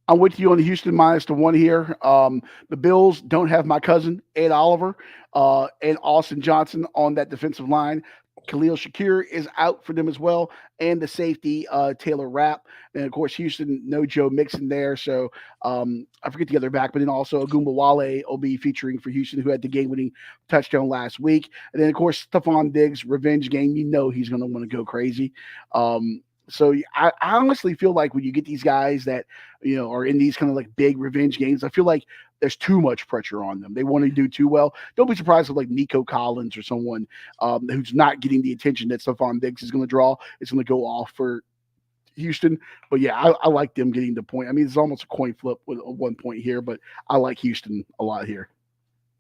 I'm with you on the Houston -1 here. The Bills don't have my cousin, Ed Oliver, and Austin Johnson on that defensive line. Khalil Shakir is out for them as well, and the safety, Taylor Rapp. And, of course, Houston, no Joe Mixon there. So I forget the other back, but then also Ogunbowale will be featuring for Houston, who had the game-winning touchdown last week. And then, of course, Stephon Diggs, revenge game. You know he's going to want to go crazy. So I honestly feel like when you get these guys that, are in these kind of like big revenge games, I feel like there's too much pressure on them. They want to do too well. Don't be surprised if like Nico Collins or someone who's not getting the attention that Stephon Diggs is going to draw. It's going to go off for Houston. But yeah, I like them getting the point. I mean, it's almost a coin flip with 1 point here, but I like Houston a lot here.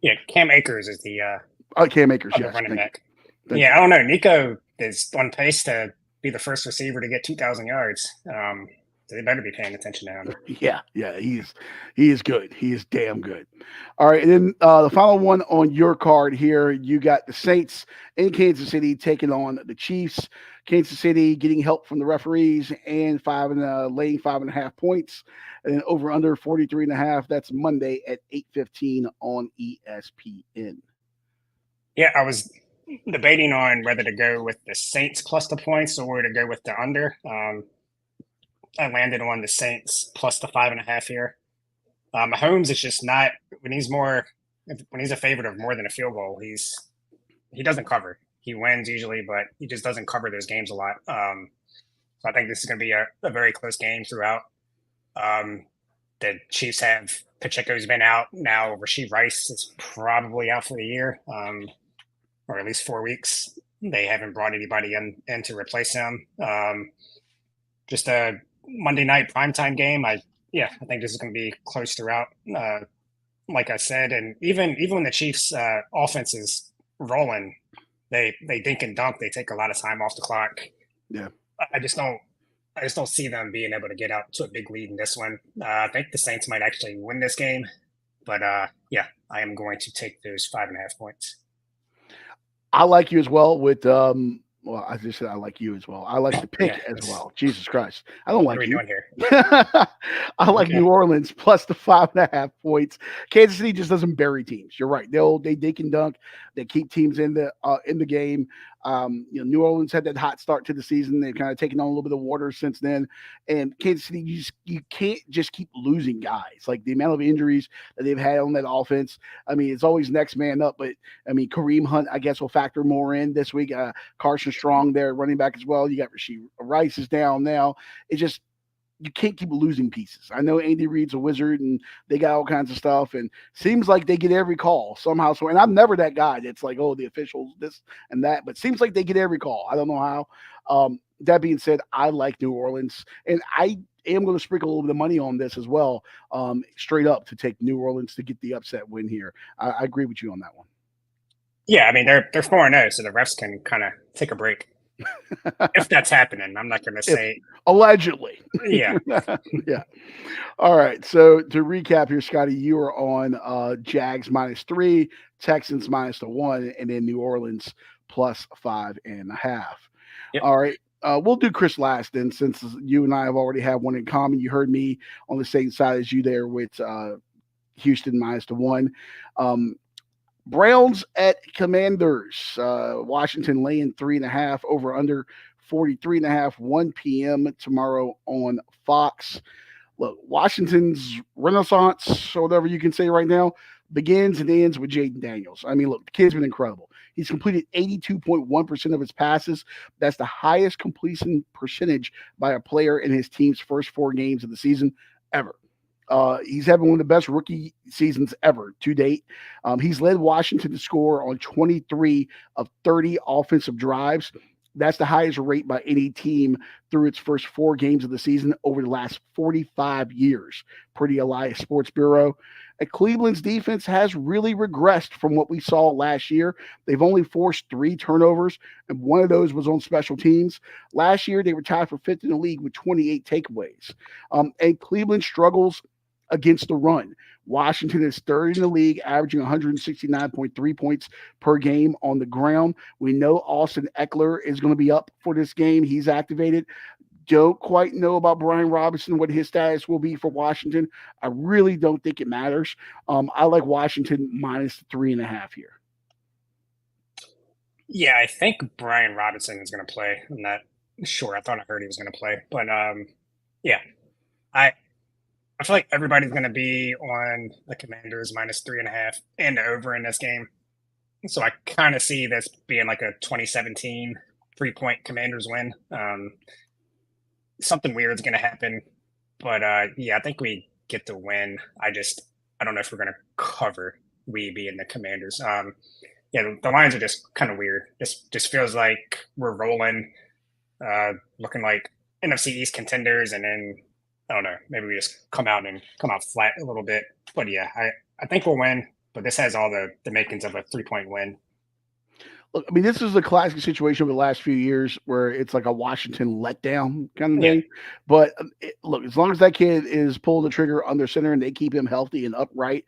Yeah, Cam Akers is the Cam Akers, yes, running back. I don't know. Nico is on pace to be the first receiver to get 2,000 yards. So they better be paying attention to him. Yeah, he is good. He is damn good. All right, and then the final one on your card here, you got the Saints in Kansas City taking on the Chiefs. Kansas City getting help from the referees and laying 5.5 points, and then over under 43.5. That's Monday at 8:15 on ESPN. Yeah, I was debating on whether to go with the Saints plus the points or to go with the under. I landed on the Saints plus the 5.5 here. Mahomes is just not when he's a favorite of more than a field goal. He doesn't cover. He wins usually, but he just doesn't cover those games a lot. So I think this is going to be a very close game throughout. The Chiefs have Pacheco's been out now. Rashee Rice is probably out for the year, or at least 4 weeks. They haven't brought anybody in to replace him. Just a Monday night primetime game. I think this is going to be close throughout. Like I said, and even when the Chiefs' offense is rolling, they dink and dunk. They take a lot of time off the clock. Yeah, I just don't see them being able to get out to a big lead in this one. I think the Saints might actually win this game, but I am going to take those 5.5 points. I like you as well with well, I just said I like you as well. I like the pick as well. Jesus Christ. I don't like you. What are we doing here? I like New Orleans plus the 5.5 points. Kansas City just doesn't bury teams. You're right. They dink and dunk. They keep teams in the game. New Orleans had that hot start to the season. They've kind of taken on a little bit of water since then. And Kansas City, you can't just keep losing guys. Like the amount of injuries that they've had on that offense. I mean, it's always next man up. But I mean, Kareem Hunt, I guess, will factor more in this week. Carson Strong there, running back as well. You got Rashee Rice is down now. It's just you can't keep losing pieces. I know Andy Reid's a wizard and they got all kinds of stuff and seems like they get every call somehow. So, and I'm never that guy that's like, oh, the officials, this and that, but seems like they get every call. I don't know how. That being said, I like New Orleans and I am going to sprinkle a little bit of money on this as well, straight up to take New Orleans to get the upset win here. I agree with you on that one. Yeah, I mean, they're 4-0, so the refs can kind of take a break. If that's happening, I'm not going to say allegedly. Yeah. Yeah. All right. So to recap here, Scotty, you are on Jags -3, Texans -1, and then New Orleans plus 5.5. Yep. All right. We'll do Chris last then, since you and I have already had one in common. You heard me on the same side as you there with Houston -1. Browns at Commanders. Washington laying 3.5, over under 43.5, 1 p.m. tomorrow on Fox. Look, Washington's renaissance, or whatever you can say right now, begins and ends with Jaden Daniels. I mean, look, the kid's been incredible. He's completed 82.1% of his passes. That's the highest completion percentage by a player in his team's first 4 games of the season ever. He's having one of the best rookie seasons ever to date. He's led Washington to score on 23 of 30 offensive drives. That's the highest rate by any team through its first 4 games of the season over the last 45 years, per the Elias Sports Bureau. And Cleveland's defense has really regressed from what we saw last year. They've only forced 3 turnovers, and one of those was on special teams. Last year, they were tied for fifth in the league with 28 takeaways. And Cleveland struggles against the run. Washington is third in the league, averaging 169.3 points per game on the ground. We know Austin Eckler is going to be up for this game. He's activated. Don't quite know about Brian Robinson, what his status will be for Washington. I really don't think it matters. I like Washington minus 3.5 here. Yeah, I think Brian Robinson is going to play. I'm not sure. I thought I heard he was going to play, but yeah, I feel like everybody's going to be on the Commanders minus 3.5 and over in this game. So I kind of see this being like a 2017 3-point Commanders win. Something weird is going to happen, but yeah, I think we get the win. I don't know if we're going to cover. We being the Commanders. Yeah, the lines are just kind of weird. This just feels like we're rolling, looking like NFC East contenders, and then I don't know, maybe we just come out flat a little bit. But yeah, I think we'll win, but this has all the makings of a 3-point win. Look, I mean, this is a classic situation over the last few years where it's like a Washington letdown kind of thing. Yeah. But look, as long as that kid is pulling the trigger under center and they keep him healthy and upright,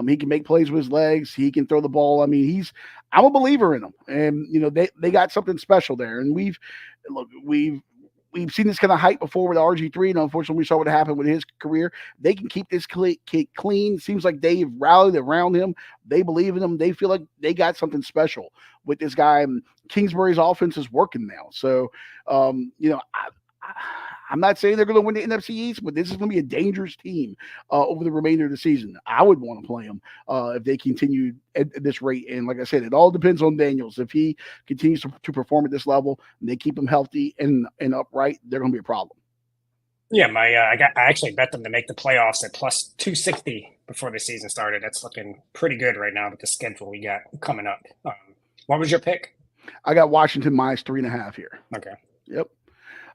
he can make plays with his legs. He can throw the ball. I mean, I'm a believer in him, and they got something special there. And we've seen this kind of hype before with RG3, and unfortunately, we saw what happened with his career. They can keep this kid clean. Seems like they've rallied around him. They believe in him. They feel like they got something special with this guy. And Kingsbury's offense is working now. So, I'm not saying they're going to win the NFC East, but this is going to be a dangerous team over the remainder of the season. I would want to play them if they continue at this rate. And like I said, it all depends on Daniels. If he continues to perform at this level and they keep him healthy and upright, they're going to be a problem. Yeah, I actually bet them to make the playoffs at plus 260 before the season started. That's looking pretty good right now with the schedule we got coming up. What was your pick? I got Washington minus 3.5 here. Okay. Yep.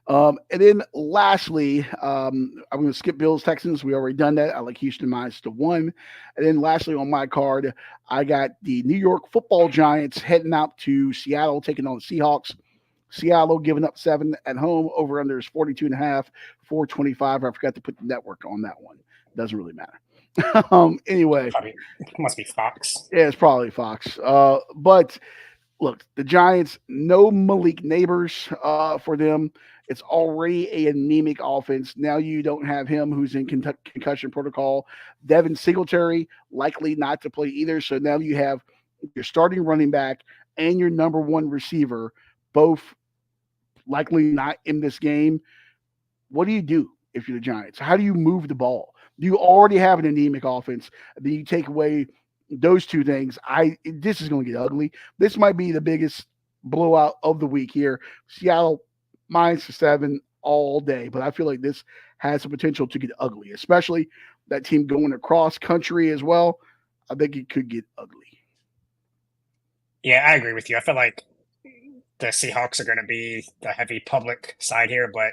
And then lastly, I'm going to skip Bills Texans. We already done that. I like Houston minus the 1. And then lastly on my card, I got the New York Football Giants heading out to Seattle, taking on the Seahawks. Seattle giving up 7 at home. Over under is 42.5, 425. I forgot to put the network on that one. Doesn't really matter. Anyway, it must be Fox. Yeah, it's probably Fox. But look, the Giants, no Malik Neighbors for them. It's already an anemic offense. Now you don't have him who's in concussion protocol. Devin Singletary likely not to play either. So now you have your starting running back and your number 1 receiver both likely not in this game. What do you do if you're the Giants? How do you move the ball? You already have an anemic offense. Then you take away those 2 things. This is going to get ugly. This might be the biggest blowout of the week here. Seattle minus 7 all day, but I feel like this has the potential to get ugly, especially that team going across country as well. I think it could get ugly. Yeah, I agree with you. I feel like the Seahawks are going to be the heavy public side here, but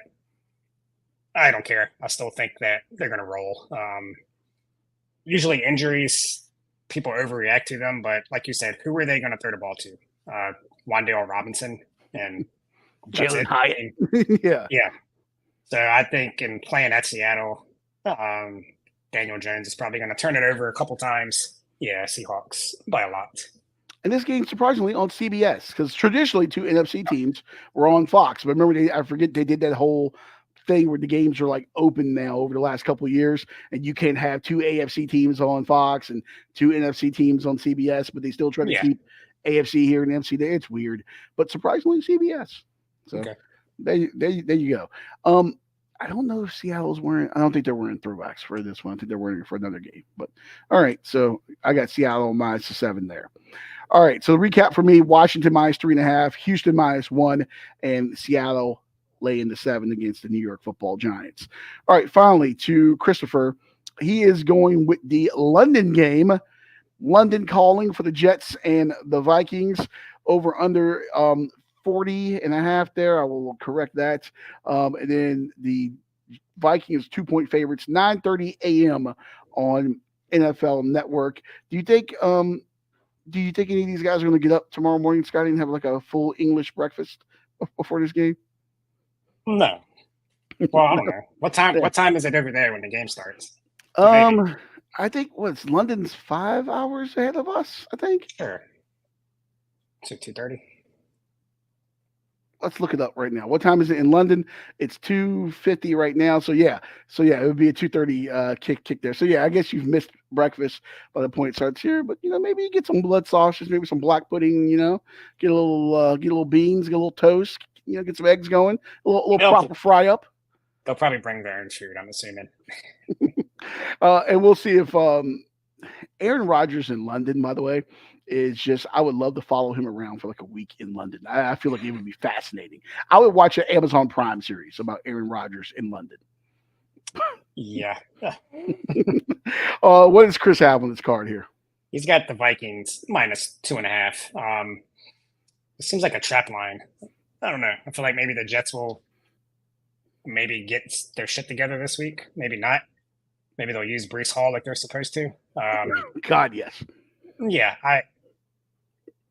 I don't care. I still think that they're going to roll. Usually injuries, people overreact to them, but like you said, who are they going to throw the ball to? Wan'Dale Robinson and Jalen Hyatt. Yeah. So I think in playing at Seattle, Daniel Jones is probably going to turn it over a couple times. Yeah, Seahawks by a lot. And this game, surprisingly, on CBS, because traditionally 2 NFC teams were on Fox. But remember, I forget they did that whole thing where the games are like open now over the last couple of years, and you can't have 2 AFC teams on Fox and 2 NFC teams on CBS, but they still try to keep AFC here and NFC there. It's weird, but surprisingly CBS. So there you go. I don't know if Seattle's wearing. I don't think they're wearing throwbacks for this one. I think they're wearing it for another game. But all right, so I got Seattle minus 7 there. All right, so the recap for me: Washington minus 3.5, Houston minus 1, and Seattle laying the 7 against the New York Football Giants. All right, finally to Christopher. He is going with the London game. London calling for the Jets and the Vikings over under 40.5 there. I will correct that. And then the Vikings 2-point favorites, 9:30 a.m. on NFL Network. Do you think any of these guys are going to get up tomorrow morning, Scotty, and have like a full English breakfast before this game? No. Well, I don't know. What time? Yeah. What time is it over there when the game starts? Maybe. I think what's London's 5 hours ahead of us. I think. Sure. So 2:30. Let's look it up right now. What time is it in London? It's 2:50 right now. So yeah, it would be a 2:30 kick there. So yeah, I guess you've missed breakfast by the point it starts here. But maybe you get some blood sausages, maybe some black pudding. Get a little beans, get a little toast. Get some eggs going, a little proper fry up. They'll probably bring their own food, I'm assuming. And we'll see if Aaron Rodgers in London, by the way, is just, I would love to follow him around for like a week in London. I feel like it would be fascinating. I would watch an Amazon Prime series about Aaron Rodgers in London. Yeah. What does Chris have on his card here? He's got the Vikings minus 2.5. It seems like a trap line. I don't know. I feel like maybe the Jets will maybe get their shit together this week. Maybe not. Maybe they'll use Breece Hall like they're supposed to. God, yes. Yeah, I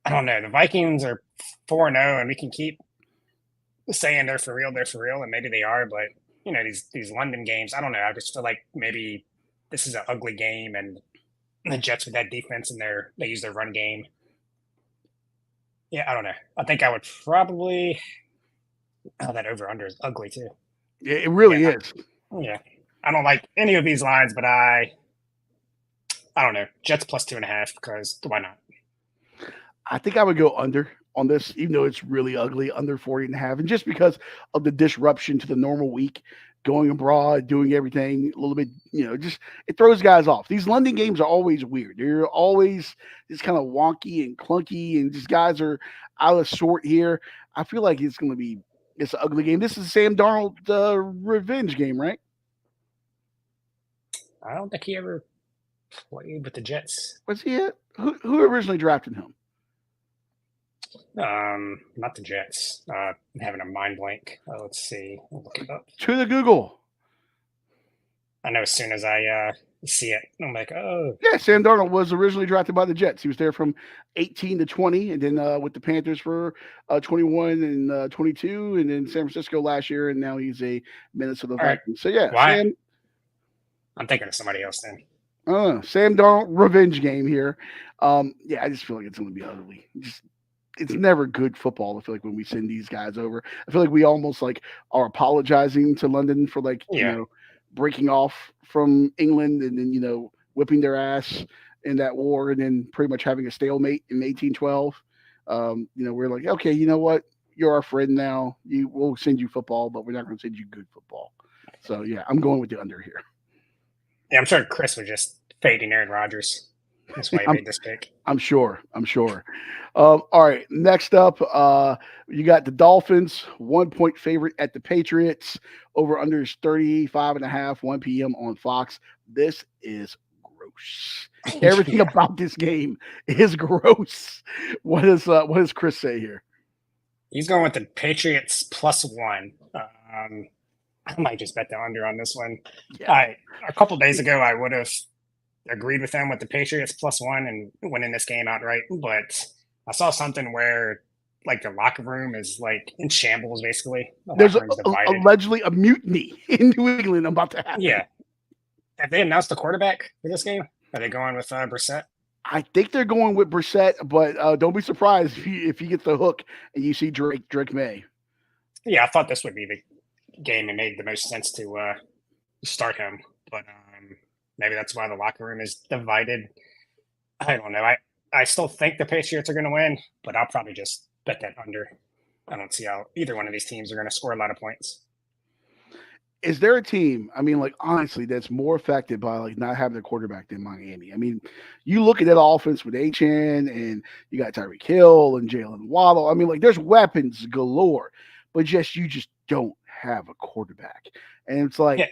don't know. The Vikings are 4-0, and we can keep saying they're for real, and maybe they are. But these London games, I don't know. I just feel like maybe this is an ugly game, and the Jets with that defense and they use their run game. Yeah, I don't know. I think I would probably. Oh, that over under is ugly too. Yeah, it really is. Yeah, I don't like any of these lines, but I don't know. Jets plus 2.5 because why not? I think I would go under on this, even though it's really ugly, under 40.5, and just because of the disruption to the normal week, going abroad, doing everything a little bit, just it throws guys off. These London games are always weird. They're always just kind of wonky and clunky, and just guys are out of sort here. I feel like it's an ugly game. This is Sam Darnold revenge game, right? I don't think he ever played with the Jets. Was he it? Who originally drafted him? Not the Jets. I'm having a mind blank. Let's see. I'll look it up. To the Google. I know as soon as I see it, I'm like, oh. Yeah, Sam Darnold was originally drafted by the Jets. He was there from 18 to 20, and then with the Panthers for 21 and 22, and then San Francisco last year, and now he's a Minnesota Viking. Right. So yeah, Sam. I'm thinking of somebody else then. Sam Darnold revenge game here. Yeah, I just feel like it's going to be ugly. It's never good football. I feel like when we send these guys over, I feel like we almost like are apologizing to London for breaking off from England and then whipping their ass in that war and then pretty much having a stalemate in 1812. We're like, okay, you know what? You're our friend now. We'll send you football, but we're not going to send you good football. So yeah, I'm going with the under here. Yeah, I'm sure Chris was just fading Aaron Rodgers. That's why he made this pick. I'm sure. All right. Next up, you got the Dolphins, 1-point favorite at the Patriots. Over under is 35.5, 1 p.m. on Fox. This is gross. Everything about this game is gross. What does Chris say here? He's going with the Patriots +1. I might just bet the under on this one. Yeah. A couple days ago, I would have agreed with them with the Patriots +1 and winning this game outright. But I saw something where like the locker room is like in shambles, basically. There's allegedly a mutiny in New England about to happen. Yeah. Have they announced the quarterback for this game? Are they going with Brissett? I think they're going with Brissett, but don't be surprised if he gets the hook and you see Drake May. Yeah, I thought this would be the game that made the most sense to start him, but maybe that's why the locker room is divided. I don't know. I still think the Patriots are going to win, but I'll probably just bet that under. I don't see how either one of these teams are going to score a lot of points. Is there a team, honestly, that's more affected by not having a quarterback than Miami? You look at that offense with Achane and you got Tyreek Hill and Jalen Waddle. There's weapons galore, but you just don't have a quarterback. And it's like, yeah.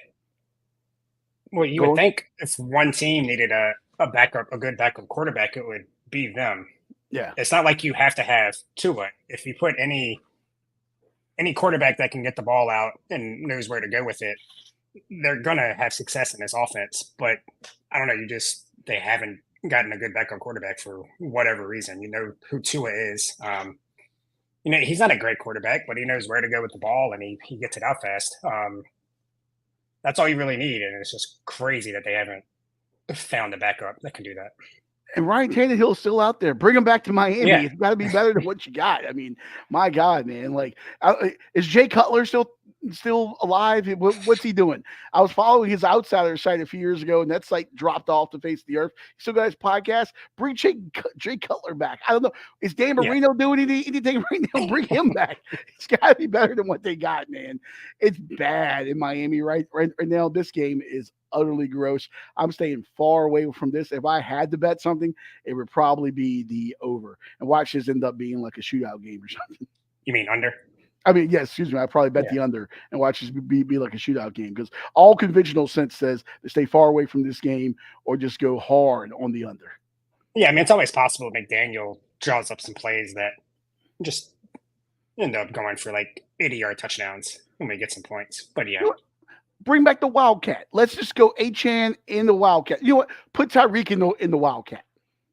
Well, you would think if one team needed a good backup quarterback, it would be them. Yeah. It's not like you have to have Tua. If you put any any quarterback that can get the ball out and knows where to go with it, they're gonna have success in this offense. But I don't know, they haven't gotten a good backup quarterback for whatever reason. You know who Tua is. He's not a great quarterback, but he knows where to go with the ball and he gets it out fast. That's all you really need, and it's just crazy that they haven't found a backup that can do that. And Ryan Tannehill's still out there. Bring him back to Miami. Yeah. It's got to be better than what you got. I mean, my God, man. Like, is Jay Cutler still alive? What's he doing? I was following his Outsider site a few years ago, and that site dropped off the face of the earth. He still got his podcast. Bring Jay Cutler back. I don't know. Is Dan Marino doing anything right now? Bring him back. It's got to be better than what they got, man. It's bad in Miami right now. This game is utterly gross. I'm staying far away from this. If I had to bet something, it would probably be the over. And watch this end up being like a shootout game or something. You mean under? I mean, yes, excuse me. I probably bet the under and watch this be like a shootout game because all conventional sense says to stay far away from this game or just go hard on the under. Yeah, I mean, it's always possible McDaniel draws up some plays that just end up going for like 80-yard touchdowns when we get some points. But yeah. Bring back the Wildcat. Let's just go Achane in the Wildcat. You know what? Put Tyreek in the Wildcat.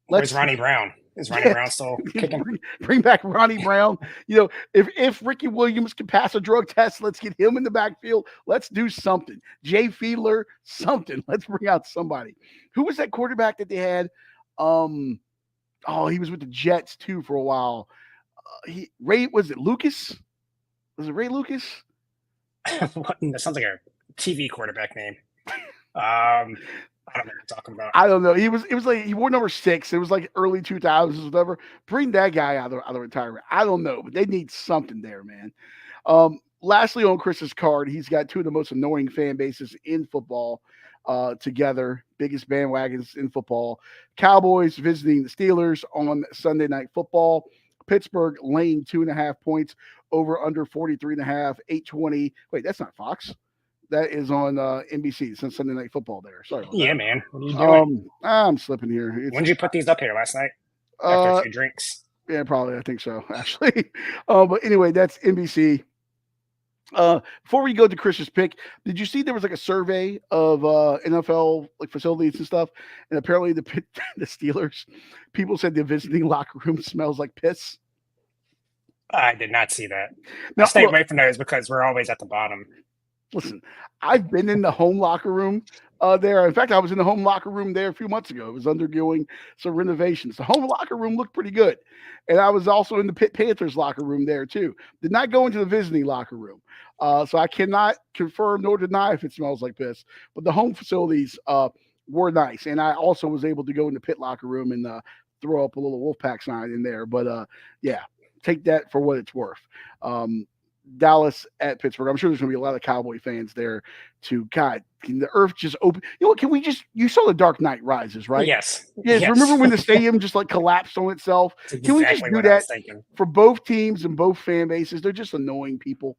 Where's Ronnie Brown? Is Ronnie Brown still kicking? Bring back Ronnie Brown. If Ricky Williams can pass a drug test, let's get him in the backfield. Let's do something. Jay Fiedler, something. Let's bring out somebody. Who was that quarterback that they had? He was with the Jets too for a while. Was it Lucas? Was it Ray Lucas? That sounds like a TV quarterback name. I don't know what you're talking about. I don't know. It was like he wore number 6. It was like early 2000s, whatever. Bring that guy out of retirement. I don't know, but they need something there, man. Lastly, on Chris's card, he's got two of the most annoying fan bases in football together. Biggest bandwagons in football. Cowboys visiting the Steelers on Sunday Night Football. Pittsburgh laying 2.5 points over under 43.5, 820. Wait, that's not Fox. That is on NBC since Sunday Night Football there. Sorry about that. Man. What are you doing? I'm slipping here. When did you put these up here last night? After a few drinks? Yeah, probably. I think so, actually. But anyway, that's NBC. Before we go to Chris's pick, did you see there was like a survey of NFL like facilities and stuff? And apparently the Steelers, people said the visiting locker room smells like piss. I did not see that. I stay away from those because we're always at the bottom. Listen, I've been in the home locker room there. In fact, I was in the home locker room there a few months ago. It was undergoing some renovations. The home locker room looked pretty good. And I was also in the Pitt Panthers locker room there too. Did not go into the visiting locker room. So I cannot confirm nor deny if it smells like piss. But the home facilities were nice. And I also was able to go in the Pitt locker room and throw up a little Wolfpack sign in there. But yeah, take that for what it's worth. Dallas at Pittsburgh. I'm sure there's going to be a lot of Cowboy fans there too. God, can the earth just open? You know what? Can we just, you saw the Dark Knight Rises, right? Yes. Remember when the stadium just like collapsed on itself? Can we just do that for both teams and both fan bases? They're just annoying people.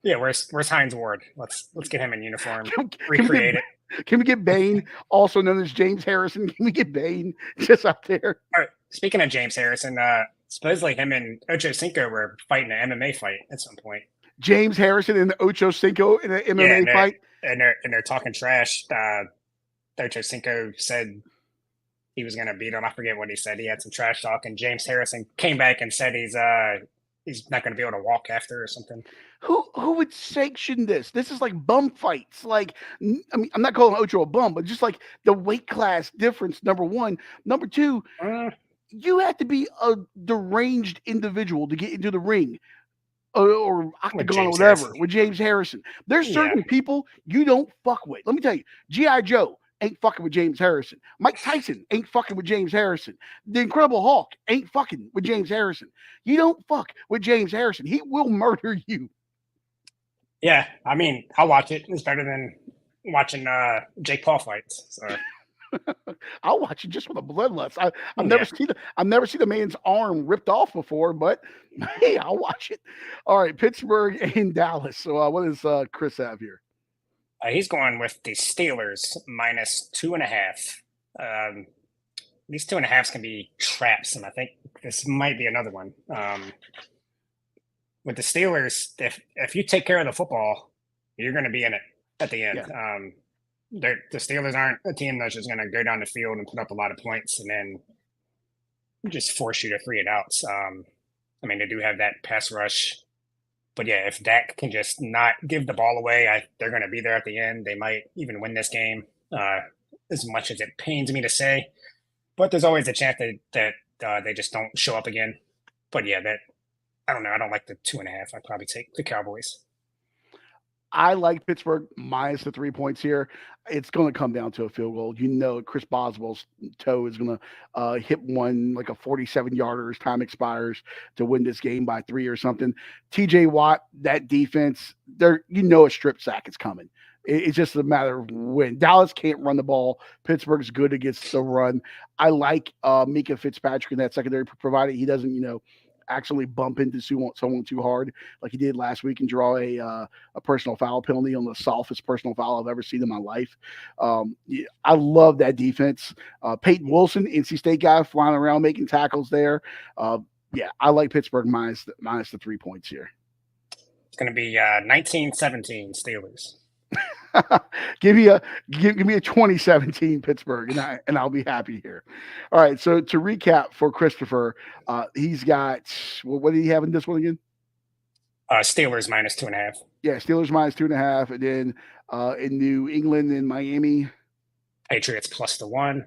Yeah, where's Hines Ward? Let's get him in uniform. Recreate it. Can we get Bane, also known as James Harrison? Can we get Bane just out there? All right. Speaking of James Harrison, supposedly him and Ocho Cinco were fighting an MMA fight at some point. James Harrison and Ocho Cinco in an MMA fight? And they're talking trash. Ocho Cinco said he was going to beat him. I forget what he said. He had some trash talk, and James Harrison came back and said he's not going to be able to walk after or something. Who would sanction this? This is like bum fights. Like, I mean, I'm not calling Ocho a bum, but just like the weight class difference, number one. Number two, you have to be a deranged individual to get into the ring or octagon or whatever with James Harrison. There's certain people you don't fuck with. Let me tell you, G.I. Joe ain't fucking with James Harrison. Mike Tyson ain't fucking with James Harrison. The Incredible Hulk ain't fucking with James Harrison. You don't fuck with James Harrison. He will murder you. Yeah, I mean, I'll watch it. It's better than watching Jake Paul fights. So. I'll watch it just for the bloodlust. I've never seen the man's arm ripped off before, but hey, I'll watch it. All right, Pittsburgh and Dallas. So what does Chris have here? He's going with the Steelers minus 2.5. These 2.5s can be traps, and I think this might be another one. with the Steelers, if you take care of the football, you're going to be in it at the end. Yeah. The Steelers aren't a team that's just going to go down the field and put up a lot of points and then just force you to 3 and outs. I mean, they do have that pass rush, but yeah, if Dak can just not give the ball away, they're going to be there at the end. They might even win this game. As much as it pains me to say, but there's always a chance that they just don't show up again. But yeah, I don't know. I don't like the 2.5. I'd probably take the Cowboys. I like Pittsburgh minus the 3 points here. It's going to come down to a field goal. You know, Chris Boswell's toe is going to hit one like a 47-yarder as time expires to win this game by 3 or something. TJ Watt, that defense, a strip sack is coming. It's just a matter of when. Dallas can't run the ball. Pittsburgh's good against the run. I like Mika Fitzpatrick in that secondary, provided he doesn't, actually bump into someone too hard like he did last week and draw a personal foul penalty on the softest personal foul I've ever seen in my life. I love that defense. Peyton Wilson, NC State guy, flying around making tackles there. I like Pittsburgh minus the 3 points here. It's going to be 19-17 Steelers. give me a 2017 Pittsburgh, and I'll be happy here. All right. So to recap for Christopher, he's got what did he have in this one again? Steelers minus 2.5. Yeah, Steelers minus 2.5, and then in New England and Miami, Patriots plus the 1,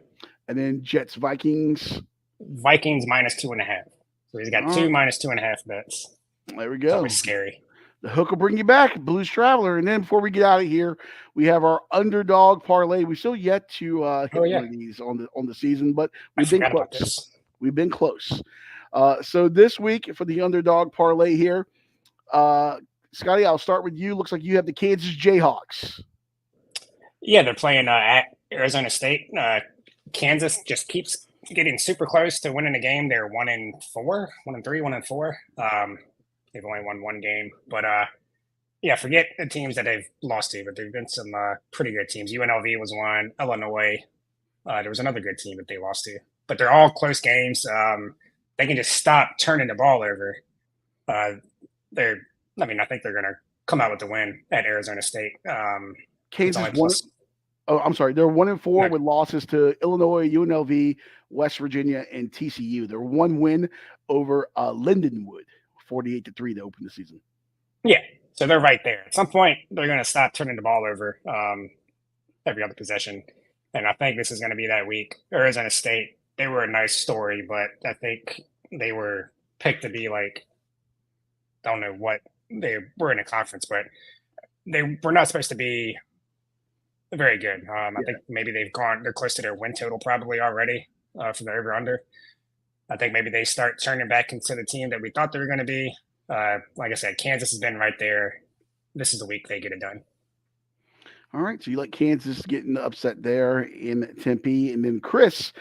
and then Jets Vikings minus 2.5. So he's got two minus 2.5 bets. There we go. It's scary. The hook will bring you back, Blues Traveler. And then before we get out of here, we have our underdog parlay. We still yet to hit one of these on the season, but we've been close. We've been close. So this week for the underdog parlay here, Scotty, I'll start with you. Looks like you have the Kansas Jayhawks. Yeah, they're playing at Arizona State. Kansas just keeps getting super close to winning a game. They're 1-4, 1-3, 1-4. They've only won one game, but forget the teams that they've lost to, but there've been some pretty good teams. UNLV was one, Illinois. There was another good team that they lost to, but they're all close games. They can just stop turning the ball over. I think they're going to come out with the win at Arizona State. Kansas won. Oh, I'm sorry. They're 1-4 with losses to Illinois, UNLV, West Virginia, and TCU. They're one win over Lindenwood. 48-3 to open the season. Yeah, so they're right there. At some point, they're going to stop turning the ball over every other possession, and I think this is going to be that week. Arizona State, they were a nice story, but I think they were picked to be like, I don't know what they were in a conference, but they were not supposed to be very good. I think maybe they're close to their win total probably already for the over-under. I think maybe they start turning back into the team that we thought they were going to be. Like I said, Kansas has been right there. This is the week they get it done. All right, so you like Kansas getting upset there in Tempe. And then Chris,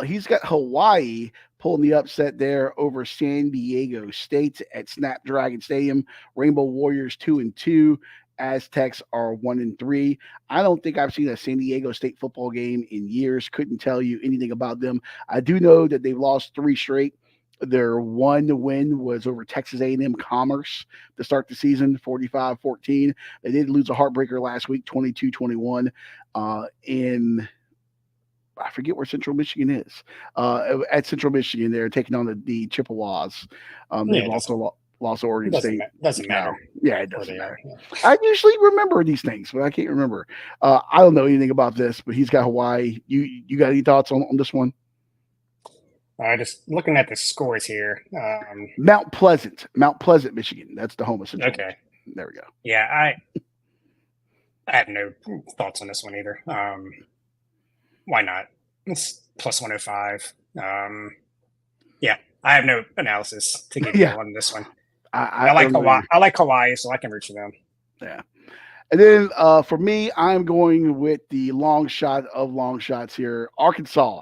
he's got Hawaii pulling the upset there over San Diego State at Snapdragon Stadium. Rainbow Warriors 2-2. Aztecs are 1-3. I don't think I've seen a San Diego State football game in years. Couldn't tell you anything about them. I do know that they've lost 3 straight. Their one win was over Texas A&M Commerce to start the season, 45-14. They did lose a heartbreaker last week, 22-21 in I forget where Central Michigan is. At Central Michigan, they're taking on the Chippewas. They've also lost Oregon State. Doesn't matter. Yeah, it doesn't matter. Yeah. I usually remember these things, but I can't remember. I don't know anything about this, but he's got Hawaii. You got any thoughts on this one? Just looking at the scores here. Mount Pleasant, Michigan. That's the home of Central. Okay. There we go. Yeah, I have no thoughts on this one either. Why not? It's plus 105. Yeah, I have no analysis to give you on this one. I like Hawaii. I like Hawaii, so I can root for them. Yeah. And then for me, I'm going with the long shot of long shots here. Arkansas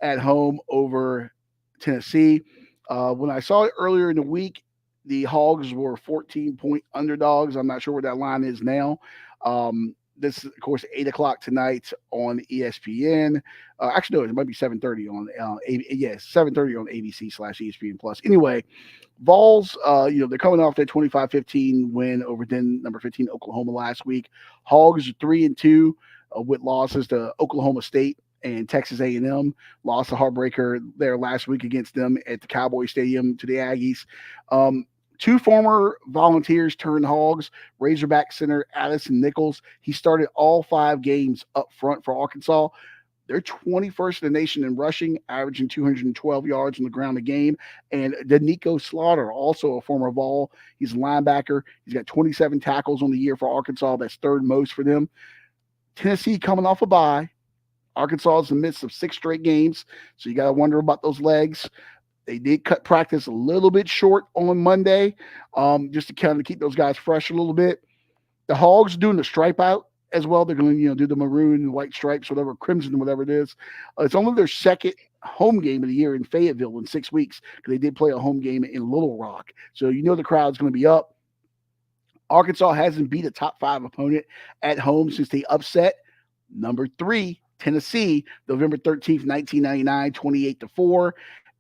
at home over Tennessee. When I saw it earlier in the week, the Hogs were 14-point underdogs. I'm not sure what that line is now. This is, of course, 8 o'clock tonight on ESPN. Actually, no, it might be 7:30 on 7:30 on ABC/ESPN Plus. Anyway, Vols, they're coming off that 25-15 win over then number 15 Oklahoma last week. Hogs are 3-2 with losses to Oklahoma State and Texas A&M. Lost a heartbreaker there last week against them at the Cowboy Stadium to the Aggies. Two former Volunteers turned Hogs, Razorback center Addison Nichols. He started all 5 games up front for Arkansas. They're 21st in the nation in rushing, averaging 212 yards on the ground a game. And Danico Slaughter, also a former Vol. He's a linebacker. He's got 27 tackles on the year for Arkansas. That's third most for them. Tennessee coming off a bye. Arkansas is in the midst of 6 straight games, so you got to wonder about those legs. They did cut practice a little bit short on Monday, just to kind of keep those guys fresh a little bit. The Hogs doing the stripe out as well. They're going to do the maroon and white stripes, whatever, crimson, whatever it is. It's only their second home game of the year in Fayetteville in 6 weeks, because they did play a home game in Little Rock. So the crowd's going to be up. Arkansas hasn't beat a top 5 opponent at home since they upset number 3 Tennessee November 13th, 1999, 28-4.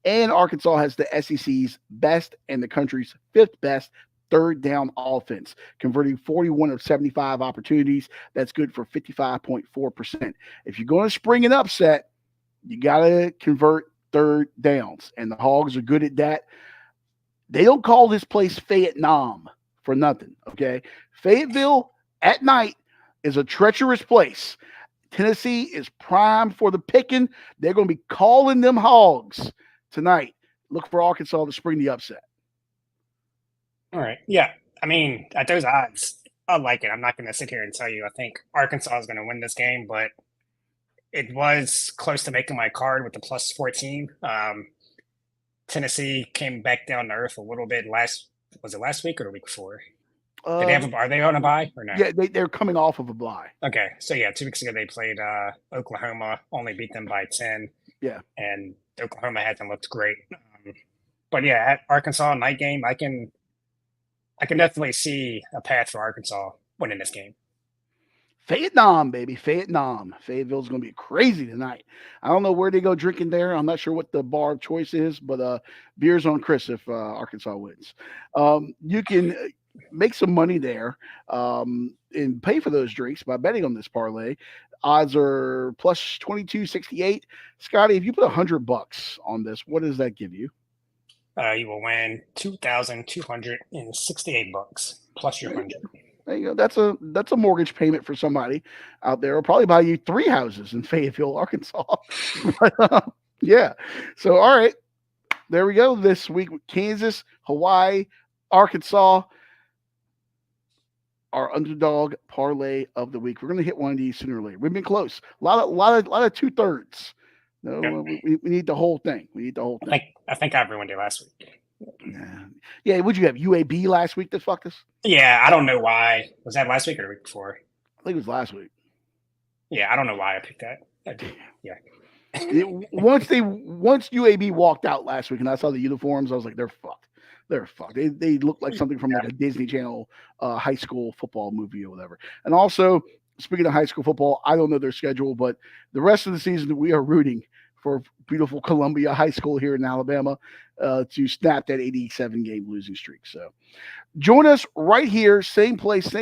And Arkansas has the SEC's best and the country's 5th best third down offense, converting 41 of 75 opportunities. That's good for 55.4%. If you're going to spring an upset, you got to convert third downs, and the Hogs are good at that. They don't call this place Fayetteville for nothing, okay? Fayetteville at night is a treacherous place. Tennessee is primed for the picking. They're going to be calling them Hogs tonight. Look for Arkansas to spring the upset. All right. Yeah. I mean, at those odds, I like it. I'm not going to sit here and tell you I think Arkansas is going to win this game, but it was close to making my card with the plus 14. Tennessee came back down to earth a little bit last week or the week before? Are they on a bye or no? Yeah, they're coming off of a bye. Okay. So, 2 weeks ago they played Oklahoma, only beat them by 10. Yeah. And Oklahoma hasn't looked great. But, at Arkansas night game, I can definitely see a path for Arkansas winning this game. Fayetteville, baby. Fayetteville's going to be crazy tonight. I don't know where they go drinking there. I'm not sure what the bar of choice is, but beer's on Chris if Arkansas wins. You can make some money there and pay for those drinks by betting on this parlay. Odds are plus 22.68. Scotty, if you put $100 on this, what does that give you? You will win $2,268 plus your 100. There you go. That's a mortgage payment for somebody out there. It'll probably buy you 3 houses in Fayetteville, Arkansas. But, yeah. So, all right. There we go. This week with Kansas, Hawaii, Arkansas, our underdog parlay of the week. We're going to hit one of these sooner or later. We've been close. A lot of 2/3. No, we need the whole thing. I think everyone did last week. Yeah. What'd you have? UAB last week that fucked us? Yeah, I don't know why. Was that last week or the week before? I think it was last week. Yeah, I don't know why I picked that. Yeah. Once UAB walked out last week and I saw the uniforms, I was like, they're fucked. They look like something from like a Disney Channel high school football movie or whatever. And also, speaking of high school football, I don't know their schedule, but the rest of the season we are rooting for beautiful Columbia High School here in Alabama to snap that 87-game losing streak. So join us right here, same place,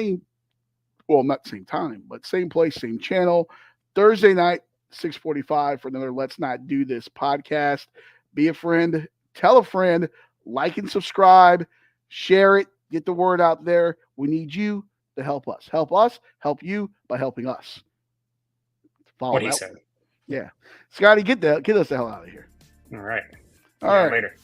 not same time, but same place, same channel, Thursday night, 6:45 for another Let's Not Do This podcast. Be a friend, tell a friend, like and subscribe, share it, get the word out there. We need you to help us. Help us, help you by helping us. Follow what he said. Yeah. Scotty, get us the hell out of here. All right. All right. Later.